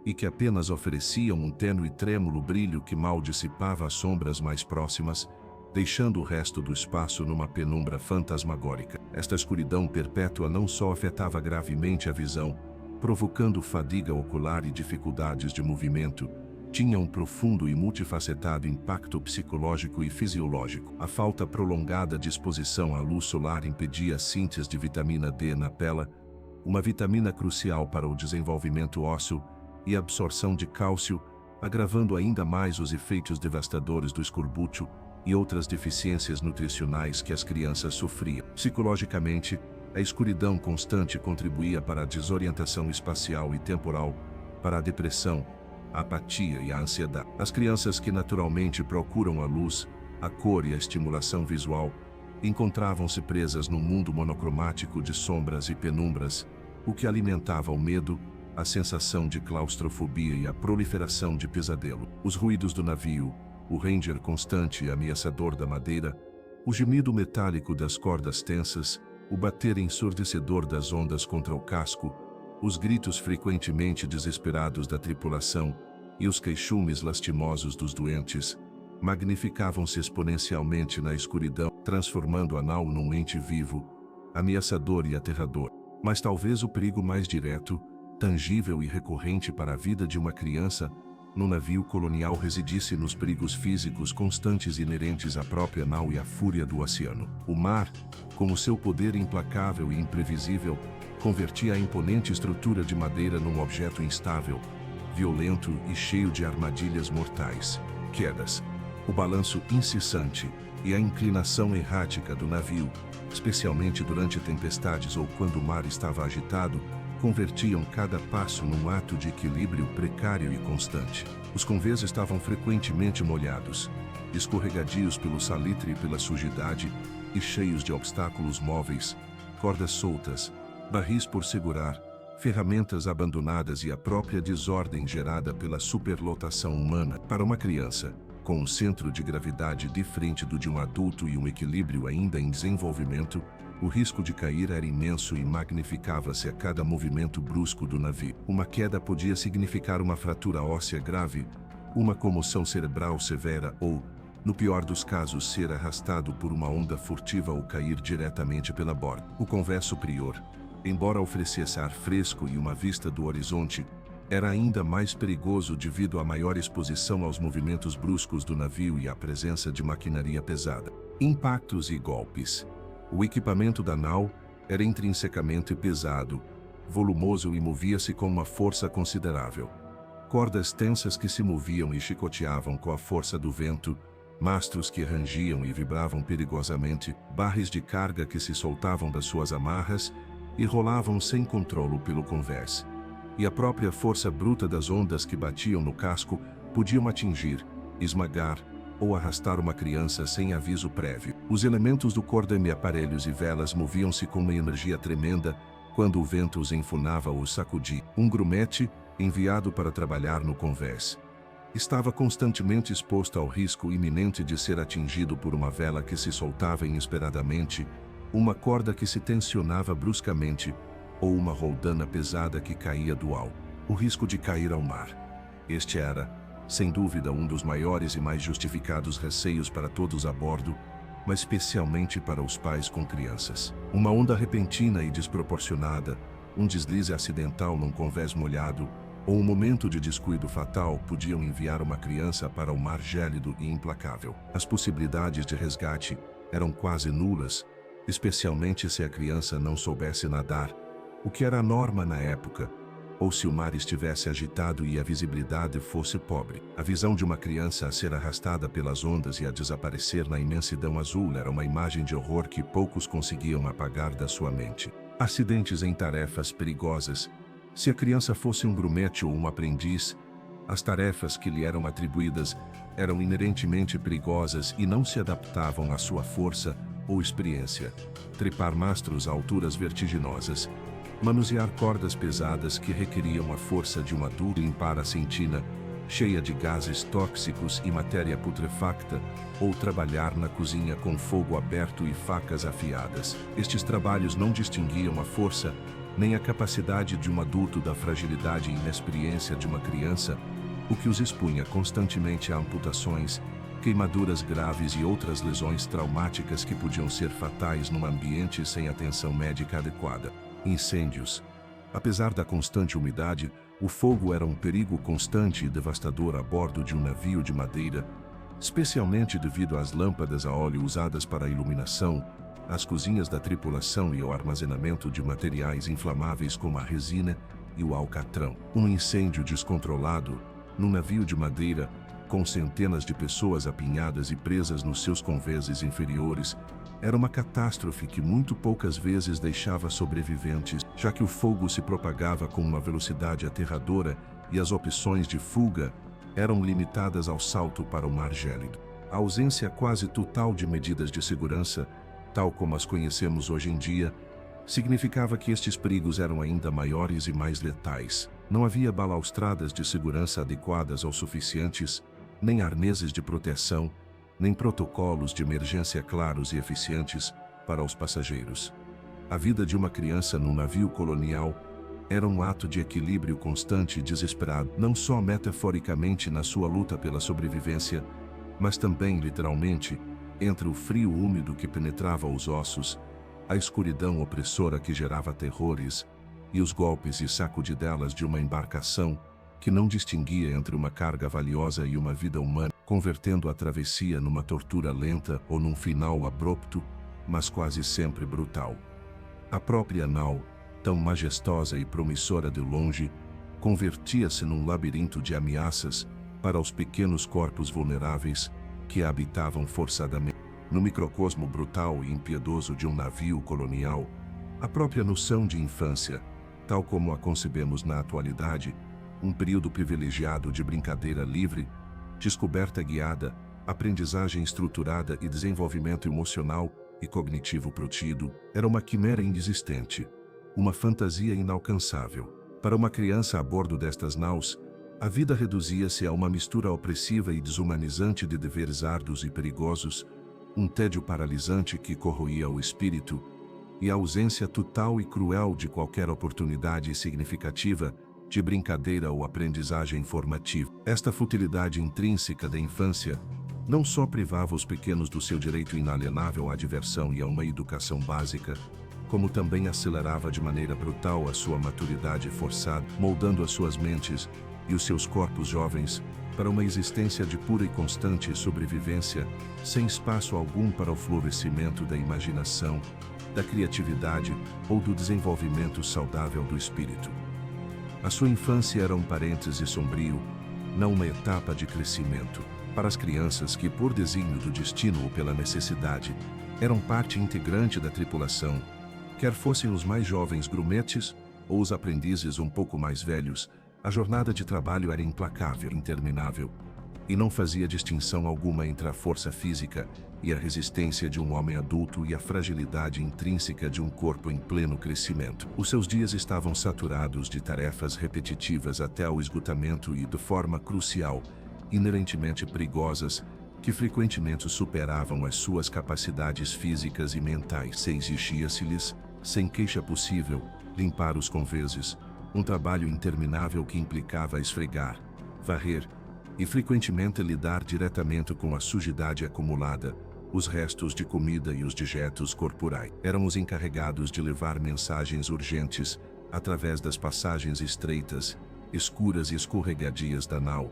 e que apenas ofereciam um tênue e trêmulo brilho que mal dissipava as sombras mais próximas, deixando o resto do espaço numa penumbra fantasmagórica. Esta escuridão perpétua não só afetava gravemente a visão, provocando fadiga ocular e dificuldades de movimento, tinha um profundo e multifacetado impacto psicológico e fisiológico. A falta prolongada de exposição à luz solar impedia a síntese de vitamina D na pele, uma vitamina crucial para o desenvolvimento ósseo, e a absorção de cálcio, agravando ainda mais os efeitos devastadores do escorbuto e outras deficiências nutricionais que as crianças sofriam. Psicologicamente, a escuridão constante contribuía para a desorientação espacial e temporal, para a depressão, a apatia e a ansiedade. As crianças que naturalmente procuram a luz, a cor e a estimulação visual, encontravam-se presas num mundo monocromático de sombras e penumbras, o que alimentava o medo, a sensação de claustrofobia e a proliferação de pesadelo. Os ruídos do navio, o ranger constante e ameaçador da madeira, o gemido metálico das cordas tensas, o bater ensurdecedor das ondas contra o casco, os gritos frequentemente desesperados da tripulação e os queixumes lastimosos dos doentes, magnificavam-se exponencialmente na escuridão, transformando a nau num ente vivo, ameaçador e aterrador. Mas talvez o perigo mais direto, tangível e recorrente para a vida de uma criança no navio colonial residisse nos perigos físicos constantes inerentes à própria nau e à fúria do oceano. O mar, com o seu poder implacável e imprevisível, convertia a imponente estrutura de madeira num objeto instável, violento e cheio de armadilhas mortais. Quedas, o balanço incessante e a inclinação errática do navio, especialmente durante tempestades ou quando o mar estava agitado, convertiam cada passo num ato de equilíbrio precário e constante. Os convés estavam frequentemente molhados, escorregadios pelo salitre e pela sujidade, e cheios de obstáculos móveis, cordas soltas, barris por segurar, ferramentas abandonadas e a própria desordem gerada pela superlotação humana. Para uma criança, com um centro de gravidade diferente do de um adulto e um equilíbrio ainda em desenvolvimento, o risco de cair era imenso e magnificava-se a cada movimento brusco do navio. Uma queda podia significar uma fratura óssea grave, uma comoção cerebral severa ou, no pior dos casos, ser arrastado por uma onda furtiva ou cair diretamente pela borda. O convés superior, embora oferecesse ar fresco e uma vista do horizonte, era ainda mais perigoso devido à maior exposição aos movimentos bruscos do navio e à presença de maquinaria pesada. Impactos e golpes. O equipamento da nau era intrinsecamente pesado, volumoso e movia-se com uma força considerável. Cordas tensas que se moviam e chicoteavam com a força do vento, mastros que rangiam e vibravam perigosamente, barris de carga que se soltavam das suas amarras e rolavam sem controlo pelo convés. E a própria força bruta das ondas que batiam no casco podiam atingir, esmagar ou arrastar uma criança sem aviso prévio. Os elementos do cordame, aparelhos e velas moviam-se com uma energia tremenda quando o vento os enfunava ou os sacudia. Um grumete, enviado para trabalhar no convés, estava constantemente exposto ao risco iminente de ser atingido por uma vela que se soltava inesperadamente, uma corda que se tensionava bruscamente, ou uma roldana pesada que caía do alto. O risco de cair ao mar. Este era, sem dúvida, um dos maiores e mais justificados receios para todos a bordo, mas especialmente para os pais com crianças. Uma onda repentina e desproporcionada, um deslize acidental num convés molhado, ou um momento de descuido fatal podiam enviar uma criança para o mar gélido e implacável. As possibilidades de resgate eram quase nulas, especialmente se a criança não soubesse nadar, o que era a norma na época, ou se o mar estivesse agitado e a visibilidade fosse pobre. A visão de uma criança a ser arrastada pelas ondas e a desaparecer na imensidão azul era uma imagem de horror que poucos conseguiam apagar da sua mente. Acidentes em tarefas perigosas. Se a criança fosse um grumete ou um aprendiz, as tarefas que lhe eram atribuídas eram inerentemente perigosas e não se adaptavam à sua força ou experiência. Trepar mastros a alturas vertiginosas, manusear cordas pesadas que requeriam a força de um adulto, limpar a sentina, cheia de gases tóxicos e matéria putrefacta, ou trabalhar na cozinha com fogo aberto e facas afiadas. Estes trabalhos não distinguiam a força nem a capacidade de um adulto da fragilidade e inexperiência de uma criança, o que os expunha constantemente a amputações, queimaduras graves e outras lesões traumáticas que podiam ser fatais num ambiente sem atenção médica adequada. Incêndios. Apesar da constante umidade, o fogo era um perigo constante e devastador a bordo de um navio de madeira, especialmente devido às lâmpadas a óleo usadas para a iluminação, às cozinhas da tripulação e ao armazenamento de materiais inflamáveis como a resina e o alcatrão. Um incêndio descontrolado, num navio de madeira, com centenas de pessoas apinhadas e presas nos seus convéses inferiores, era uma catástrofe que muito poucas vezes deixava sobreviventes, já que o fogo se propagava com uma velocidade aterradora e as opções de fuga eram limitadas ao salto para o mar gélido. A ausência quase total de medidas de segurança, tal como as conhecemos hoje em dia, significava que estes perigos eram ainda maiores e mais letais. Não havia balaustradas de segurança adequadas ou suficientes, nem arneses de proteção, nem protocolos de emergência claros e eficientes para os passageiros. A vida de uma criança num navio colonial era um ato de equilíbrio constante e desesperado, não só metaforicamente na sua luta pela sobrevivência, mas também literalmente, entre o frio úmido que penetrava os ossos, a escuridão opressora que gerava terrores, e os golpes e sacudidelas de uma embarcação que não distinguia entre uma carga valiosa e uma vida humana, convertendo a travessia numa tortura lenta ou num final abrupto, mas quase sempre brutal. A própria nau, tão majestosa e promissora de longe, convertia-se num labirinto de ameaças para os pequenos corpos vulneráveis que a habitavam forçadamente. No microcosmo brutal e impiedoso de um navio colonial, a própria noção de infância, tal como a concebemos na atualidade, um período privilegiado de brincadeira livre, descoberta guiada, aprendizagem estruturada e desenvolvimento emocional e cognitivo protido, era uma quimera inexistente, uma fantasia inalcançável. Para uma criança a bordo destas naus, a vida reduzia-se a uma mistura opressiva e desumanizante de deveres árduos e perigosos, um tédio paralisante que corroía o espírito, e a ausência total e cruel de qualquer oportunidade significativa de brincadeira ou aprendizagem formativa. Esta futilidade intrínseca da infância não só privava os pequenos do seu direito inalienável à diversão e a uma educação básica, como também acelerava de maneira brutal a sua maturidade forçada, moldando as suas mentes e os seus corpos jovens para uma existência de pura e constante sobrevivência, sem espaço algum para o florescimento da imaginação, da criatividade ou do desenvolvimento saudável do espírito. A sua infância era um parêntese sombrio, não uma etapa de crescimento. Para as crianças que, por desígnio do destino ou pela necessidade, eram parte integrante da tripulação, quer fossem os mais jovens grumetes ou os aprendizes um pouco mais velhos, a jornada de trabalho era implacável, interminável, e não fazia distinção alguma entre a força física e a resistência de um homem adulto e a fragilidade intrínseca de um corpo em pleno crescimento. Os seus dias estavam saturados de tarefas repetitivas até ao esgotamento e, de forma crucial, inerentemente perigosas, que frequentemente superavam as suas capacidades físicas e mentais. Exigia-se-lhes, sem queixa possível, limpar os convéses, um trabalho interminável que implicava esfregar, varrer e frequentemente lidar diretamente com a sujidade acumulada, os restos de comida e os dejetos corporais. Eram os encarregados de levar mensagens urgentes através das passagens estreitas, escuras e escorregadias da nau,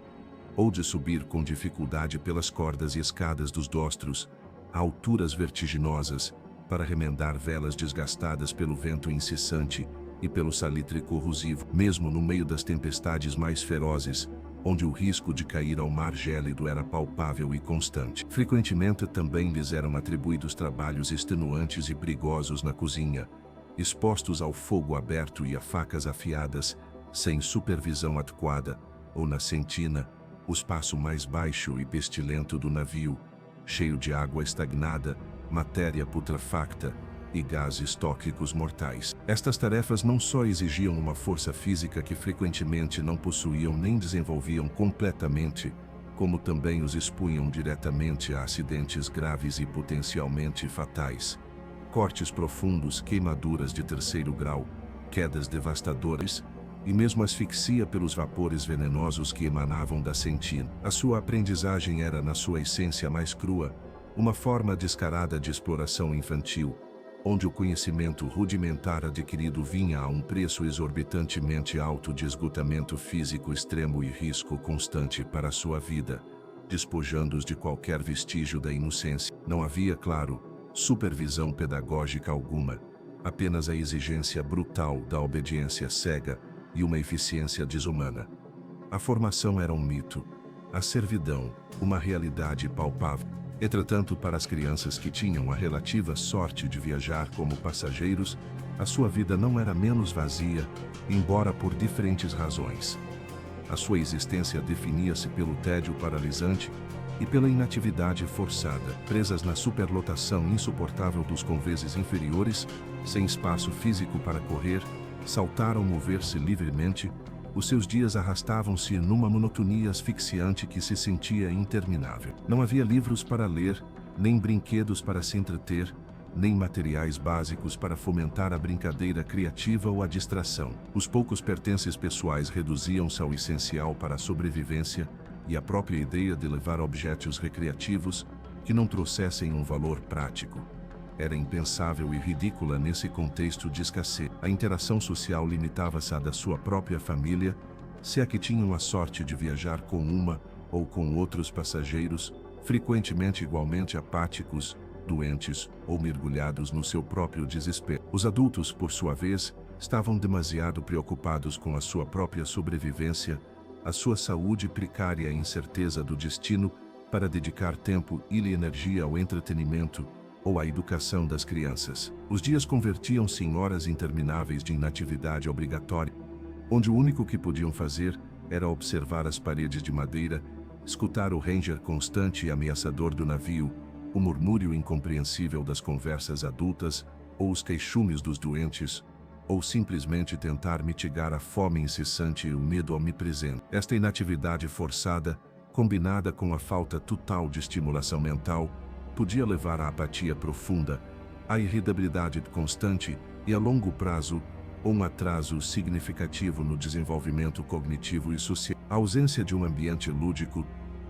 ou de subir com dificuldade pelas cordas e escadas dos dostros, a alturas vertiginosas, para remendar velas desgastadas pelo vento incessante e pelo salitre corrosivo, mesmo no meio das tempestades mais ferozes, onde o risco de cair ao mar gélido era palpável e constante. Frequentemente também lhes eram atribuídos trabalhos extenuantes e perigosos na cozinha, expostos ao fogo aberto e a facas afiadas, sem supervisão adequada, ou na sentina, o espaço mais baixo e pestilento do navio, cheio de água estagnada, matéria putrefacta e gases tóxicos mortais. Estas tarefas não só exigiam uma força física que frequentemente não possuíam nem desenvolviam completamente, como também os expunham diretamente a acidentes graves e potencialmente fatais. Cortes profundos, queimaduras de terceiro grau, quedas devastadoras e mesmo asfixia pelos vapores venenosos que emanavam da sentina. A sua aprendizagem era, na sua essência mais crua, uma forma descarada de exploração infantil, onde o conhecimento rudimentar adquirido vinha a um preço exorbitantemente alto de esgotamento físico extremo e risco constante para a sua vida, despojando-os de qualquer vestígio da inocência. Não havia, claro, supervisão pedagógica alguma, apenas a exigência brutal da obediência cega e uma eficiência desumana. A formação era um mito, a servidão, uma realidade palpável. Entretanto, para as crianças que tinham a relativa sorte de viajar como passageiros, a sua vida não era menos vazia, embora por diferentes razões. A sua existência definia-se pelo tédio paralisante e pela inatividade forçada. Presas na superlotação insuportável dos conveses inferiores, sem espaço físico para correr, saltar ou mover-se livremente, os seus dias arrastavam-se numa monotonia asfixiante que se sentia interminável. Não havia livros para ler, nem brinquedos para se entreter, nem materiais básicos para fomentar a brincadeira criativa ou a distração. Os poucos pertences pessoais reduziam-se ao essencial para a sobrevivência e a própria ideia de levar objetos recreativos que não trouxessem um valor prático era impensável e ridícula nesse contexto de escassez. A interação social limitava-se à da sua própria família, se é que tinham a sorte de viajar com uma ou com outros passageiros, frequentemente igualmente apáticos, doentes ou mergulhados no seu próprio desespero. Os adultos, por sua vez, estavam demasiado preocupados com a sua própria sobrevivência, a sua saúde precária e incerteza do destino, para dedicar tempo e energia ao entretenimento ou à educação das crianças. Os dias convertiam-se em horas intermináveis de inatividade obrigatória, onde o único que podiam fazer era observar as paredes de madeira, escutar o ranger constante e ameaçador do navio, o murmúrio incompreensível das conversas adultas ou os queixumes dos doentes, ou simplesmente tentar mitigar a fome incessante e o medo omnipresente. Esta inatividade forçada, combinada com a falta total de estimulação mental, podia levar à apatia profunda, à irritabilidade constante e, a longo prazo, um atraso significativo no desenvolvimento cognitivo e social. A ausência de um ambiente lúdico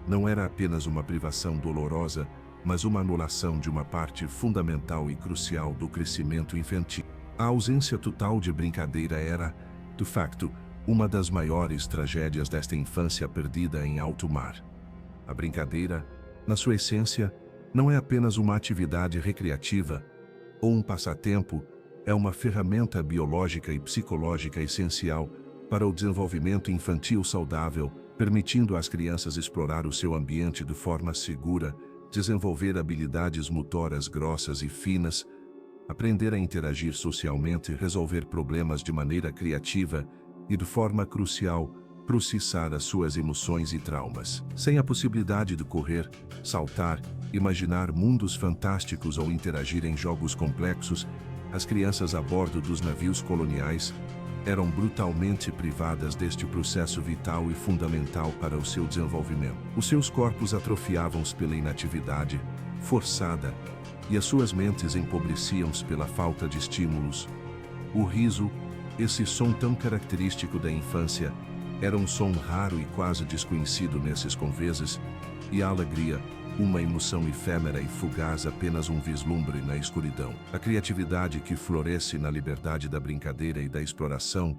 não era apenas uma privação dolorosa, mas uma anulação de uma parte fundamental e crucial do crescimento infantil. A ausência total de brincadeira era, de facto, uma das maiores tragédias desta infância perdida em alto mar. A brincadeira, na sua essência, não é apenas uma atividade recreativa ou um passatempo, é uma ferramenta biológica e psicológica essencial para o desenvolvimento infantil saudável, permitindo às crianças explorar o seu ambiente de forma segura, desenvolver habilidades motoras grossas e finas, aprender a interagir socialmente, resolver problemas de maneira criativa e, de forma crucial, processar as suas emoções e traumas. Sem a possibilidade de correr, saltar, imaginar mundos fantásticos ou interagir em jogos complexos, as crianças a bordo dos navios coloniais eram brutalmente privadas deste processo vital e fundamental para o seu desenvolvimento. Os seus corpos atrofiavam-se pela inatividade forçada e as suas mentes empobreciam-se pela falta de estímulos. O riso, esse som tão característico da infância, era um som raro e quase desconhecido nesses conveses, e a alegria, uma emoção efêmera e fugaz, apenas um vislumbre na escuridão. A criatividade que floresce na liberdade da brincadeira e da exploração,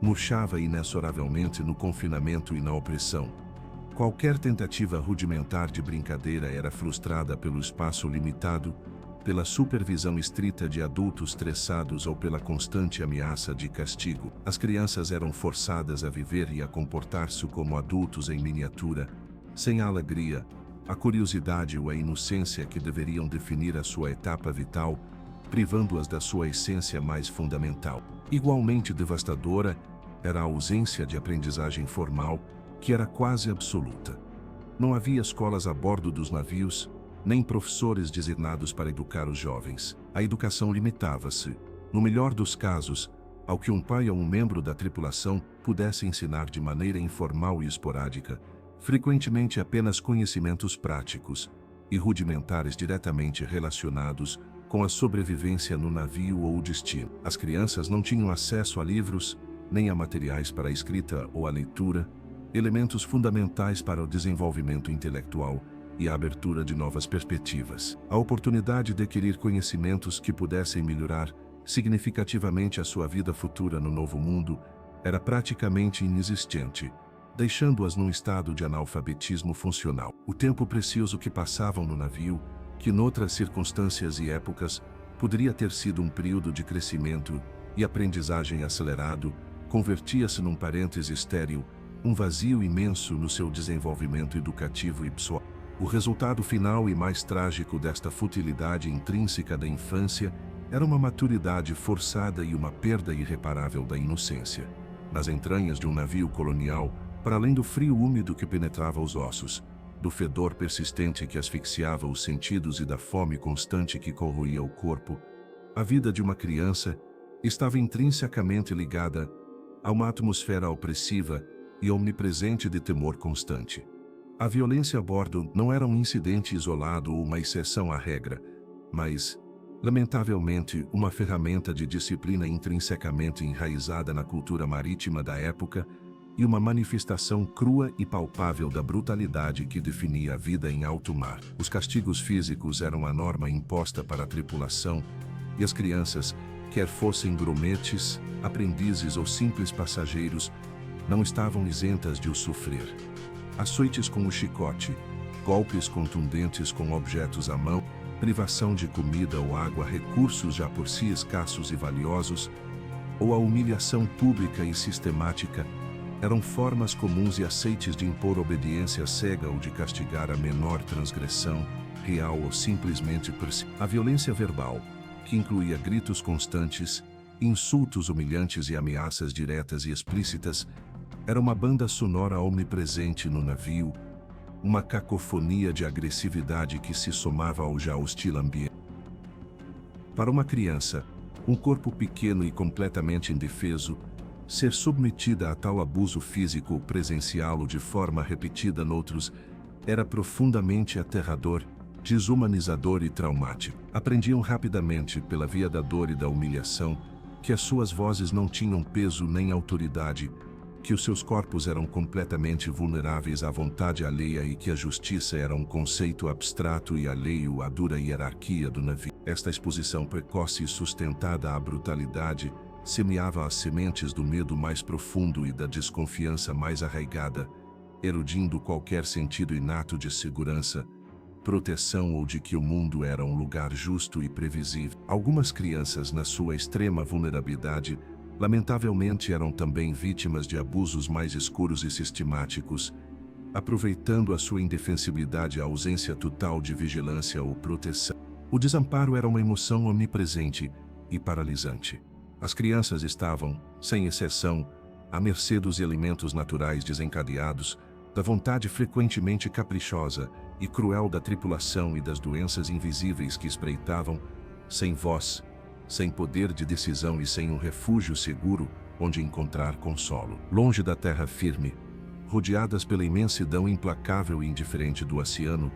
murchava inexoravelmente no confinamento e na opressão. Qualquer tentativa rudimentar de brincadeira era frustrada pelo espaço limitado, pela supervisão estrita de adultos estressados ou pela constante ameaça de castigo. As crianças eram forçadas a viver e a comportar-se como adultos em miniatura, sem a alegria, a curiosidade ou a inocência que deveriam definir a sua etapa vital, privando-as da sua essência mais fundamental. Igualmente devastadora era a ausência de aprendizagem formal, que era quase absoluta. Não havia escolas a bordo dos navios, nem professores designados para educar os jovens. A educação limitava-se, no melhor dos casos, ao que um pai ou um membro da tripulação pudesse ensinar de maneira informal e esporádica, frequentemente apenas conhecimentos práticos e rudimentares diretamente relacionados com a sobrevivência no navio ou o destino. As crianças não tinham acesso a livros, nem a materiais para a escrita ou a leitura, elementos fundamentais para o desenvolvimento intelectual e a abertura de novas perspectivas. A oportunidade de adquirir conhecimentos que pudessem melhorar significativamente a sua vida futura no novo mundo era praticamente inexistente, deixando-as num estado de analfabetismo funcional. O tempo precioso que passavam no navio, que noutras circunstâncias e épocas poderia ter sido um período de crescimento e aprendizagem acelerado, convertia-se num parêntese estéril, um vazio imenso no seu desenvolvimento educativo e pessoal. O resultado final e mais trágico desta futilidade intrínseca da infância era uma maturidade forçada e uma perda irreparável da inocência. Nas entranhas de um navio colonial, para além do frio úmido que penetrava os ossos, do fedor persistente que asfixiava os sentidos e da fome constante que corroía o corpo, a vida de uma criança estava intrinsecamente ligada a uma atmosfera opressiva e omnipresente de temor constante. A violência a bordo não era um incidente isolado ou uma exceção à regra, mas, lamentavelmente, uma ferramenta de disciplina intrinsecamente enraizada na cultura marítima da época e uma manifestação crua e palpável da brutalidade que definia a vida em alto mar. Os castigos físicos eram a norma imposta para a tripulação, e as crianças, quer fossem grumetes, aprendizes ou simples passageiros, não estavam isentas de o sofrer. Açoites com o chicote, golpes contundentes com objetos à mão, privação de comida ou água, recursos já por si escassos e valiosos, ou a humilhação pública e sistemática, eram formas comuns e aceites de impor obediência cega ou de castigar a menor transgressão, real ou simplesmente a violência verbal, que incluía gritos constantes, insultos humilhantes e ameaças diretas e explícitas, era uma banda sonora omnipresente no navio, uma cacofonia de agressividade que se somava ao já hostil ambiente. Para uma criança, um corpo pequeno e completamente indefeso, ser submetida a tal abuso físico ou presenciá-lo de forma repetida noutros era profundamente aterrador, desumanizador e traumático. Aprendiam rapidamente, pela via da dor e da humilhação, que as suas vozes não tinham peso nem autoridade, que os seus corpos eram completamente vulneráveis à vontade alheia e que a justiça era um conceito abstrato e alheio à dura hierarquia do navio. Esta exposição precoce e sustentada à brutalidade semeava as sementes do medo mais profundo e da desconfiança mais arraigada, erudindo qualquer sentido inato de segurança, proteção ou de que o mundo era um lugar justo e previsível. Algumas crianças, na sua extrema vulnerabilidade, lamentavelmente eram também vítimas de abusos mais escuros e sistemáticos, aproveitando a sua indefensibilidade a ausência total de vigilância ou proteção. O desamparo era uma emoção omnipresente e paralisante. As crianças estavam, sem exceção, à mercê dos elementos naturais desencadeados, da vontade frequentemente caprichosa e cruel da tripulação e das doenças invisíveis que espreitavam, sem voz, sem poder de decisão e sem um refúgio seguro onde encontrar consolo. Longe da terra firme, rodeadas pela imensidão implacável e indiferente do oceano,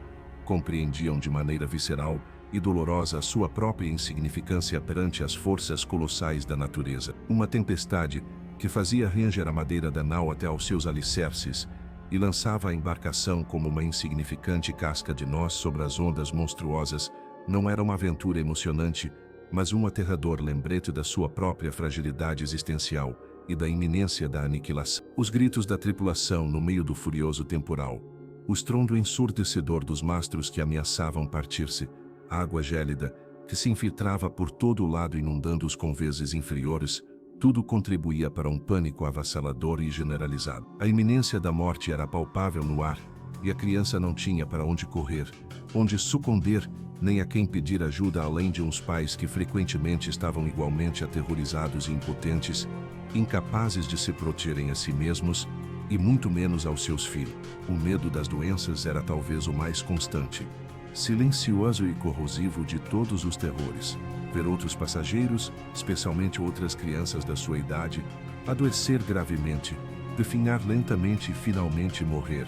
compreendiam de maneira visceral e dolorosa a sua própria insignificância perante as forças colossais da natureza. Uma tempestade que fazia ranger a madeira da nau até aos seus alicerces e lançava a embarcação como uma insignificante casca de nós sobre as ondas monstruosas, não era uma aventura emocionante, mas um aterrador lembrete da sua própria fragilidade existencial e da iminência da aniquilação. Os gritos da tripulação no meio do furioso temporal, o estrondo ensurdecedor dos mastros que ameaçavam partir-se, a água gélida, que se infiltrava por todo o lado inundando os conveses inferiores, tudo contribuía para um pânico avassalador e generalizado. A iminência da morte era palpável no ar, e a criança não tinha para onde correr, onde sucumber, nem a quem pedir ajuda além de uns pais que frequentemente estavam igualmente aterrorizados e impotentes, incapazes de se protegerem a si mesmos, e muito menos aos seus filhos. O medo das doenças era talvez o mais constante, silencioso e corrosivo de todos os terrores. Ver outros passageiros, especialmente outras crianças da sua idade, adoecer gravemente, definhar lentamente e finalmente morrer,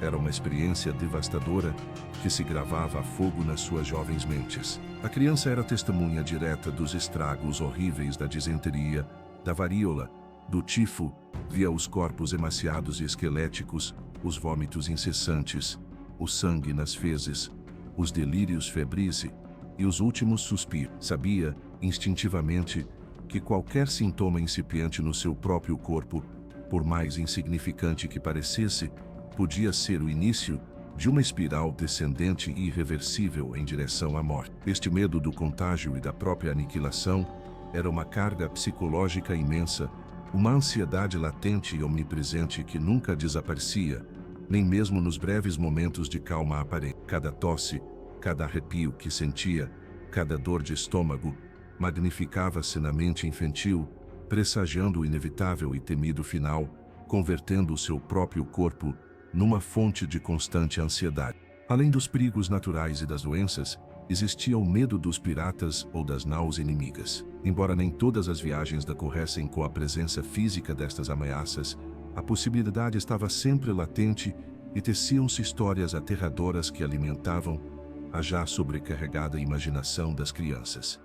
era uma experiência devastadora que se gravava a fogo nas suas jovens mentes. A criança era testemunha direta dos estragos horríveis da disenteria, da varíola, do tifo, via os corpos emaciados e esqueléticos, os vômitos incessantes, o sangue nas fezes, os delírios febris e os últimos suspiros. Sabia, instintivamente, que qualquer sintoma incipiente no seu próprio corpo, por mais insignificante que parecesse, podia ser o início de uma espiral descendente e irreversível em direção à morte. Este medo do contágio e da própria aniquilação era uma carga psicológica imensa, uma ansiedade latente e omnipresente que nunca desaparecia, nem mesmo nos breves momentos de calma aparente. Cada tosse, cada arrepio que sentia, cada dor de estômago, magnificava-se na mente infantil, pressagiando o inevitável e temido final, convertendo o seu próprio corpo numa fonte de constante ansiedade. Além dos perigos naturais e das doenças, existia o medo dos piratas ou das naus inimigas. Embora nem todas as viagens decorressem com a presença física destas ameaças, a possibilidade estava sempre latente e teciam-se histórias aterradoras que alimentavam a já sobrecarregada imaginação das crianças.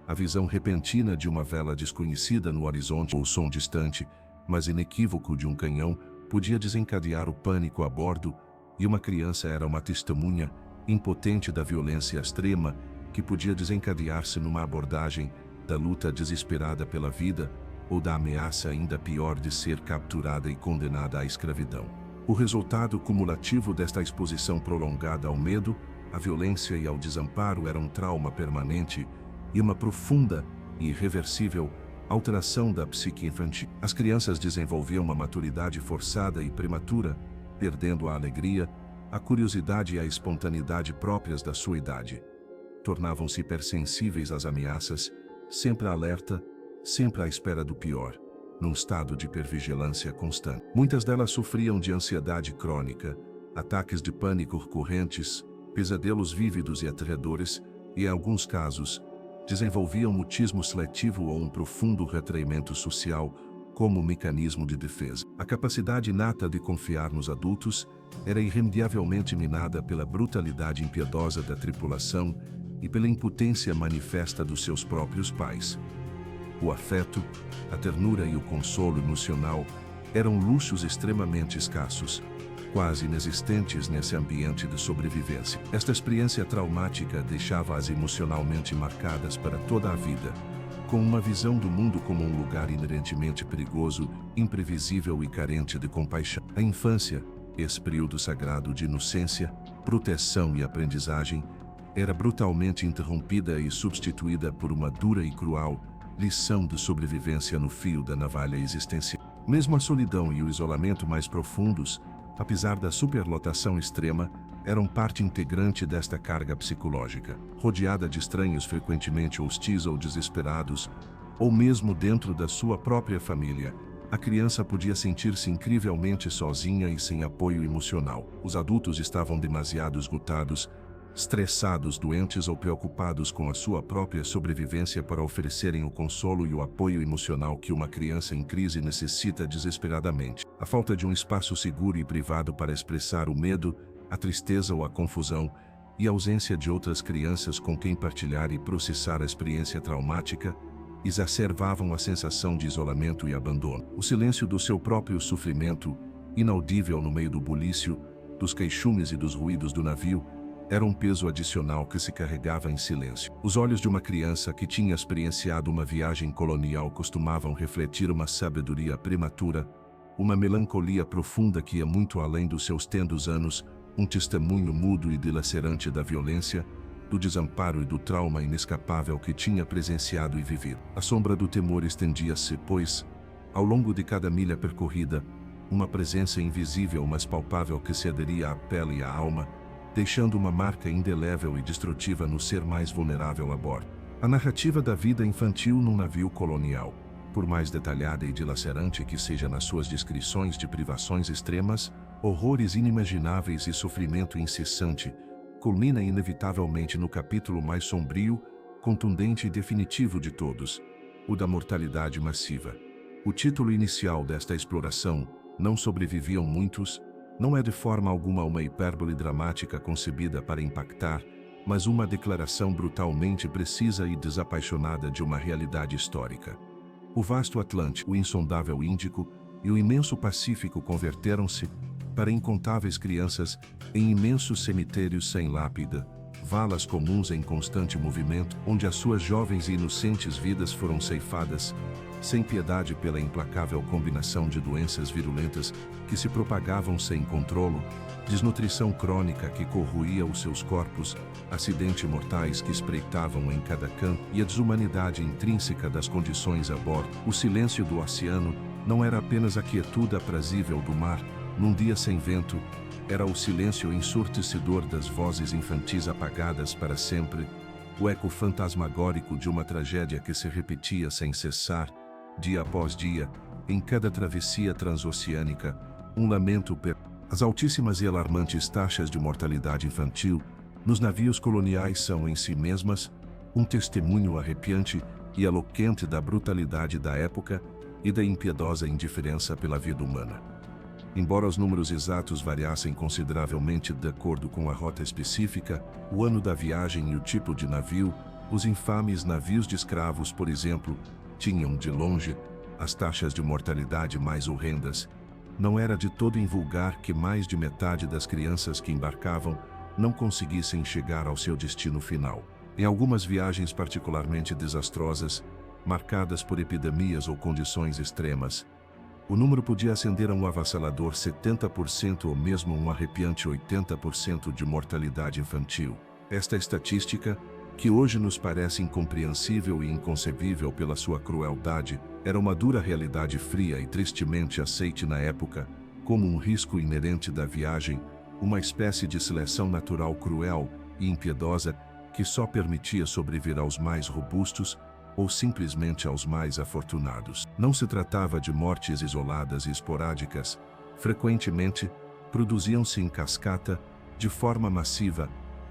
A visão repentina de uma vela desconhecida no horizonte ou o som distante, mas inequívoco de um canhão, podia desencadear o pânico a bordo, e uma criança era uma testemunha impotente da violência extrema que podia desencadear-se numa abordagem da luta desesperada pela vida ou da ameaça ainda pior de ser capturada e condenada à escravidão. O resultado cumulativo desta exposição prolongada ao medo, à violência e ao desamparo era um trauma permanente e uma profunda e irreversível alteração da psique infantil. As crianças desenvolviam uma maturidade forçada e prematura, perdendo a alegria, a curiosidade e a espontaneidade próprias da sua idade. Tornavam-se hipersensíveis às ameaças, sempre alerta, sempre à espera do pior, num estado de hipervigilância constante. Muitas delas sofriam de ansiedade crônica, ataques de pânico recorrentes, pesadelos vívidos e aterradores, e em alguns casos, desenvolviam mutismo seletivo ou um profundo retraimento social como mecanismo de defesa. A capacidade inata de confiar nos adultos era irremediavelmente minada pela brutalidade impiedosa da tripulação e pela impotência manifesta dos seus próprios pais. O afeto, a ternura e o consolo emocional eram luxos extremamente escassos, quase inexistentes nesse ambiente de sobrevivência. Esta experiência traumática deixava-as emocionalmente marcadas para toda a vida, com uma visão do mundo como um lugar inerentemente perigoso, imprevisível e carente de compaixão. A infância, esse período sagrado de inocência, proteção e aprendizagem, era brutalmente interrompida e substituída por uma dura e cruel lição de sobrevivência no fio da navalha existencial. Mesmo a solidão e o isolamento mais profundos, apesar da superlotação extrema, eram parte integrante desta carga psicológica. Rodeada de estranhos frequentemente hostis ou desesperados, ou mesmo dentro da sua própria família, a criança podia sentir-se incrivelmente sozinha e sem apoio emocional. Os adultos estavam demasiado esgotados, estressados, doentes ou preocupados com a sua própria sobrevivência para oferecerem o consolo e o apoio emocional que uma criança em crise necessita desesperadamente. A falta de um espaço seguro e privado para expressar o medo, a tristeza ou a confusão, e a ausência de outras crianças com quem partilhar e processar a experiência traumática, exacerbavam a sensação de isolamento e abandono. O silêncio do seu próprio sofrimento, inaudível no meio do bulício, dos queixumes e dos ruídos do navio, era um peso adicional que se carregava em silêncio. Os olhos de uma criança que tinha experienciado uma viagem colonial costumavam refletir uma sabedoria prematura, uma melancolia profunda que ia muito além dos seus tenros anos, um testemunho mudo e dilacerante da violência, do desamparo e do trauma inescapável que tinha presenciado e vivido. A sombra do temor estendia-se, pois, ao longo de cada milha percorrida, uma presença invisível mas palpável que se aderia à pele e à alma, deixando uma marca indelével e destrutiva no ser mais vulnerável a bordo. A narrativa da vida infantil num navio colonial, por mais detalhada e dilacerante que seja nas suas descrições de privações extremas, horrores inimagináveis e sofrimento incessante, culmina inevitavelmente no capítulo mais sombrio, contundente e definitivo de todos, o da mortalidade massiva. O título inicial desta exploração, Não Sobreviviam Muitos, não é de forma alguma uma hipérbole dramática concebida para impactar, mas uma declaração brutalmente precisa e desapaixonada de uma realidade histórica. O vasto Atlântico, o insondável Índico e o imenso Pacífico converteram-se, para incontáveis crianças, em imensos cemitérios sem lápida, valas comuns em constante movimento, onde as suas jovens e inocentes vidas foram ceifadas, sem piedade pela implacável combinação de doenças virulentas que se propagavam sem controlo, desnutrição crônica que corroía os seus corpos, acidentes mortais que espreitavam em cada canto e a desumanidade intrínseca das condições a bordo. O silêncio do oceano não era apenas a quietude aprazível do mar, num dia sem vento, era o silêncio ensurdecedor das vozes infantis apagadas para sempre, o eco fantasmagórico de uma tragédia que se repetia sem cessar, dia após dia, em cada travessia transoceânica, um lamento As altíssimas e alarmantes taxas de mortalidade infantil nos navios coloniais são em si mesmas um testemunho arrepiante e eloquente da brutalidade da época e da impiedosa indiferença pela vida humana. Embora os números exatos variassem consideravelmente de acordo com a rota específica, o ano da viagem e o tipo de navio, os infames navios de escravos, por exemplo, tinham, de longe, as taxas de mortalidade mais horrendas. Não era de todo invulgar que mais de metade das crianças que embarcavam não conseguissem chegar ao seu destino final. Em algumas viagens particularmente desastrosas, marcadas por epidemias ou condições extremas, o número podia ascender a um avassalador 70% ou mesmo um arrepiante 80% de mortalidade infantil. Esta estatística, que hoje nos parece incompreensível e inconcebível pela sua crueldade, era uma dura realidade fria e tristemente aceite na época, como um risco inerente da viagem, uma espécie de seleção natural cruel e impiedosa que só permitia sobreviver aos mais robustos ou simplesmente aos mais afortunados. Não se tratava de mortes isoladas e esporádicas, frequentemente produziam-se em cascata, de forma massiva,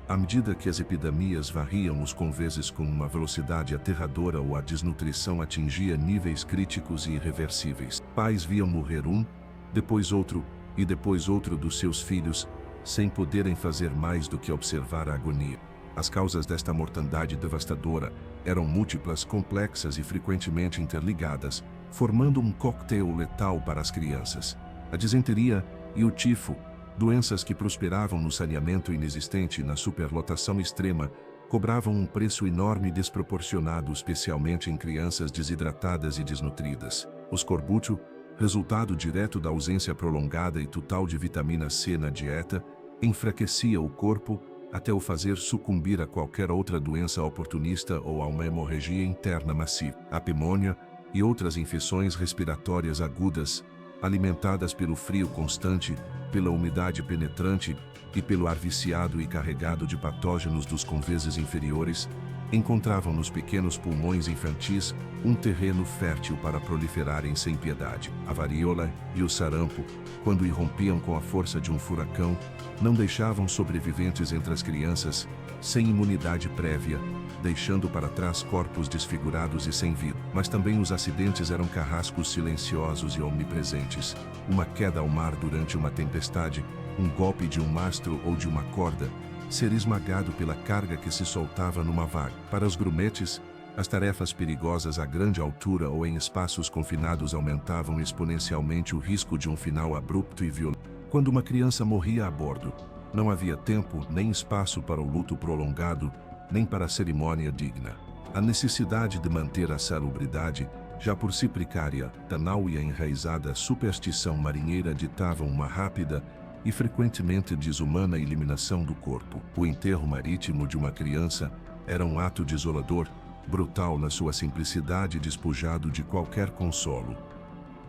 à medida que as epidemias varriam os conveses com uma velocidade aterradora ou a desnutrição atingia níveis críticos e irreversíveis. Pais viam morrer um, depois outro e depois outro dos seus filhos, sem poderem fazer mais do que observar a agonia. As causas desta mortandade devastadora eram múltiplas, complexas e frequentemente interligadas, formando um coquetel letal para as crianças. A disenteria e o tifo, doenças que prosperavam no saneamento inexistente e na superlotação extrema, cobravam um preço enorme e desproporcionado, especialmente em crianças desidratadas e desnutridas. O escorbuto, resultado direto da ausência prolongada e total de vitamina C na dieta, enfraquecia o corpo até o fazer sucumbir a qualquer outra doença oportunista ou a uma hemorragia interna massiva. A pneumonia e outras infecções respiratórias agudas, alimentadas pelo frio constante, pela umidade penetrante e pelo ar viciado e carregado de patógenos dos conveses inferiores, encontravam nos pequenos pulmões infantis um terreno fértil para proliferarem sem piedade. A varíola e o sarampo, quando irrompiam com a força de um furacão, não deixavam sobreviventes entre as crianças, sem imunidade prévia, deixando para trás corpos desfigurados e sem vida. Mas também os acidentes eram carrascos silenciosos e omnipresentes. Uma queda ao mar durante uma tempestade, um golpe de um mastro ou de uma corda, ser esmagado pela carga que se soltava numa vaga. Para os grumetes, as tarefas perigosas a grande altura ou em espaços confinados aumentavam exponencialmente o risco de um final abrupto e violento. Quando uma criança morria a bordo, não havia tempo nem espaço para o luto prolongado, nem para a cerimônia digna. A necessidade de manter a salubridade, já por si precária, banal e a enraizada superstição marinheira ditavam uma rápida e frequentemente desumana eliminação do corpo. O enterro marítimo de uma criança era um ato desolador, brutal na sua simplicidade e despojado de qualquer consolo.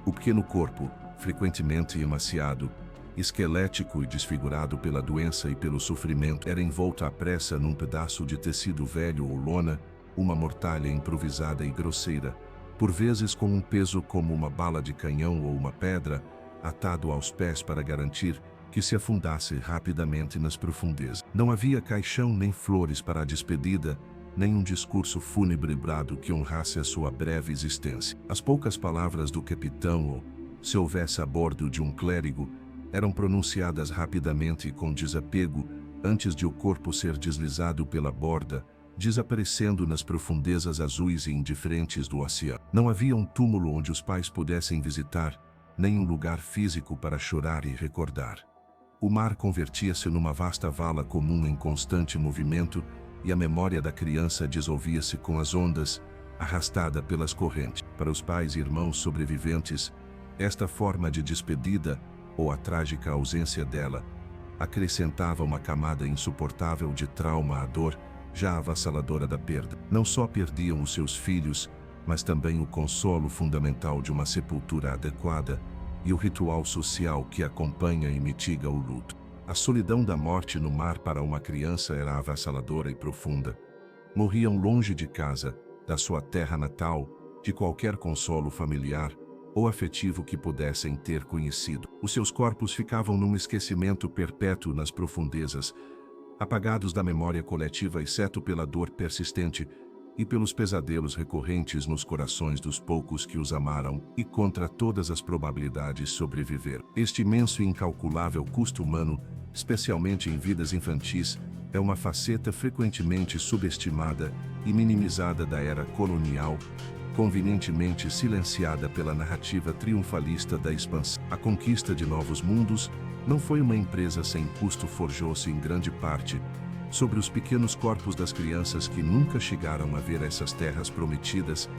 O pequeno corpo, frequentemente emaciado, esquelético e desfigurado pela doença e pelo sofrimento, era envolto à pressa num pedaço de tecido velho ou lona, uma mortalha improvisada e grosseira, por vezes com um peso como uma bala de canhão ou uma pedra, atado aos pés para garantir que se afundasse rapidamente nas profundezas. Não havia caixão nem flores para a despedida, nem um discurso fúnebre brado que honrasse a sua breve existência. As poucas palavras do capitão, ou, se houvesse a bordo de um clérigo, eram pronunciadas rapidamente e com desapego, antes de o corpo ser deslizado pela borda, desaparecendo nas profundezas azuis e indiferentes do oceano. Não havia um túmulo onde os pais pudessem visitar, nem um lugar físico para chorar e recordar. O mar convertia-se numa vasta vala comum em constante movimento, e a memória da criança dissolvia-se com as ondas, arrastada pelas correntes. Para os pais e irmãos sobreviventes, esta forma de despedida, ou a trágica ausência dela, acrescentava uma camada insuportável de trauma à dor, já avassaladora da perda. Não só perdiam os seus filhos, mas também o consolo fundamental de uma sepultura adequada e o ritual social que acompanha e mitiga o luto. A solidão da morte no mar para uma criança era avassaladora e profunda. Morriam longe de casa, da sua terra natal, de qualquer consolo familiar ou afetivo que pudessem ter conhecido. Os seus corpos ficavam num esquecimento perpétuo nas profundezas, apagados da memória coletiva exceto pela dor persistente e pelos pesadelos recorrentes nos corações dos poucos que os amaram e contra todas as probabilidades sobreviveram. Este imenso e incalculável custo humano, especialmente em vidas infantis, é uma faceta frequentemente subestimada e minimizada da era colonial, convenientemente silenciada pela narrativa triunfalista da expansão. A conquista de novos mundos não foi uma empresa sem custo, forjou-se em grande parte sobre os pequenos corpos das crianças que nunca chegaram a ver essas terras prometidas,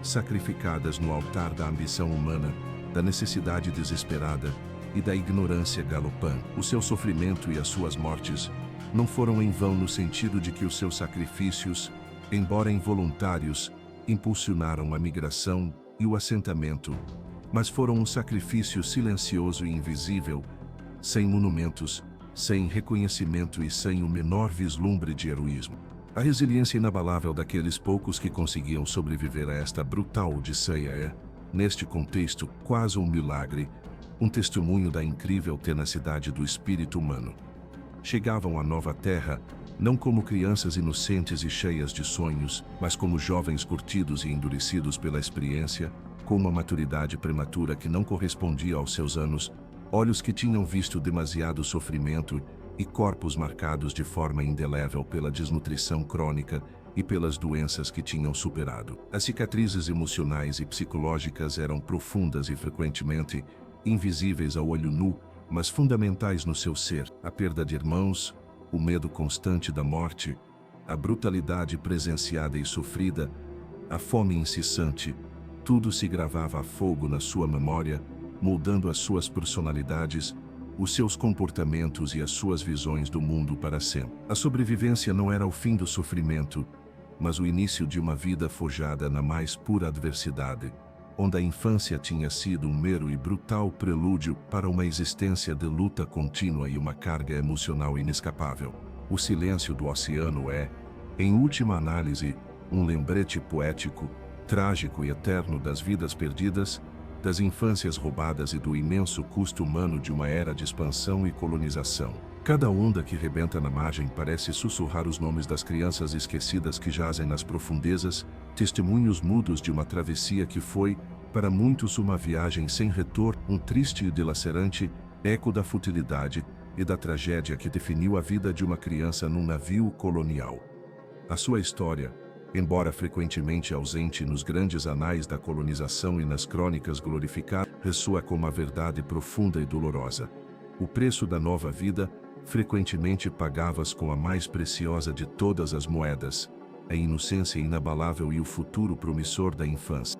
sacrificadas no altar da ambição humana, da necessidade desesperada e da ignorância galopante. O seu sofrimento e as suas mortes não foram em vão no sentido de que os seus sacrifícios, embora involuntários, impulsionaram a migração e o assentamento, mas foram um sacrifício silencioso e invisível, sem monumentos, sem reconhecimento e sem o menor vislumbre de heroísmo. A resiliência inabalável daqueles poucos que conseguiam sobreviver a esta brutal odisseia é, neste contexto, quase um milagre, um testemunho da incrível tenacidade do espírito humano. Chegavam à nova terra, não como crianças inocentes e cheias de sonhos, mas como jovens curtidos e endurecidos pela experiência, com uma maturidade prematura que não correspondia aos seus anos, olhos que tinham visto demasiado sofrimento e corpos marcados de forma indelével pela desnutrição crônica e pelas doenças que tinham superado. As cicatrizes emocionais e psicológicas eram profundas e frequentemente invisíveis ao olho nu, mas fundamentais no seu ser. A perda de irmãos, o medo constante da morte, a brutalidade presenciada e sofrida, a fome incessante, tudo se gravava a fogo na sua memória, moldando as suas personalidades, os seus comportamentos e as suas visões do mundo para sempre. A sobrevivência não era o fim do sofrimento, mas o início de uma vida forjada na mais pura adversidade, onde a infância tinha sido um mero e brutal prelúdio para uma existência de luta contínua e uma carga emocional inescapável. O silêncio do oceano é, em última análise, um lembrete poético, trágico e eterno das vidas perdidas, das infâncias roubadas e do imenso custo humano de uma era de expansão e colonização. Cada onda que rebenta na margem parece sussurrar os nomes das crianças esquecidas que jazem nas profundezas, testemunhos mudos de uma travessia que foi, para muitos, uma viagem sem retorno, um triste e dilacerante eco da futilidade e da tragédia que definiu a vida de uma criança num navio colonial. A sua história, embora frequentemente ausente nos grandes anais da colonização e nas crônicas glorificadas, ressoa como a verdade profunda e dolorosa. O preço da nova vida, frequentemente pagavas com a mais preciosa de todas as moedas, a inocência inabalável e o futuro promissor da infância.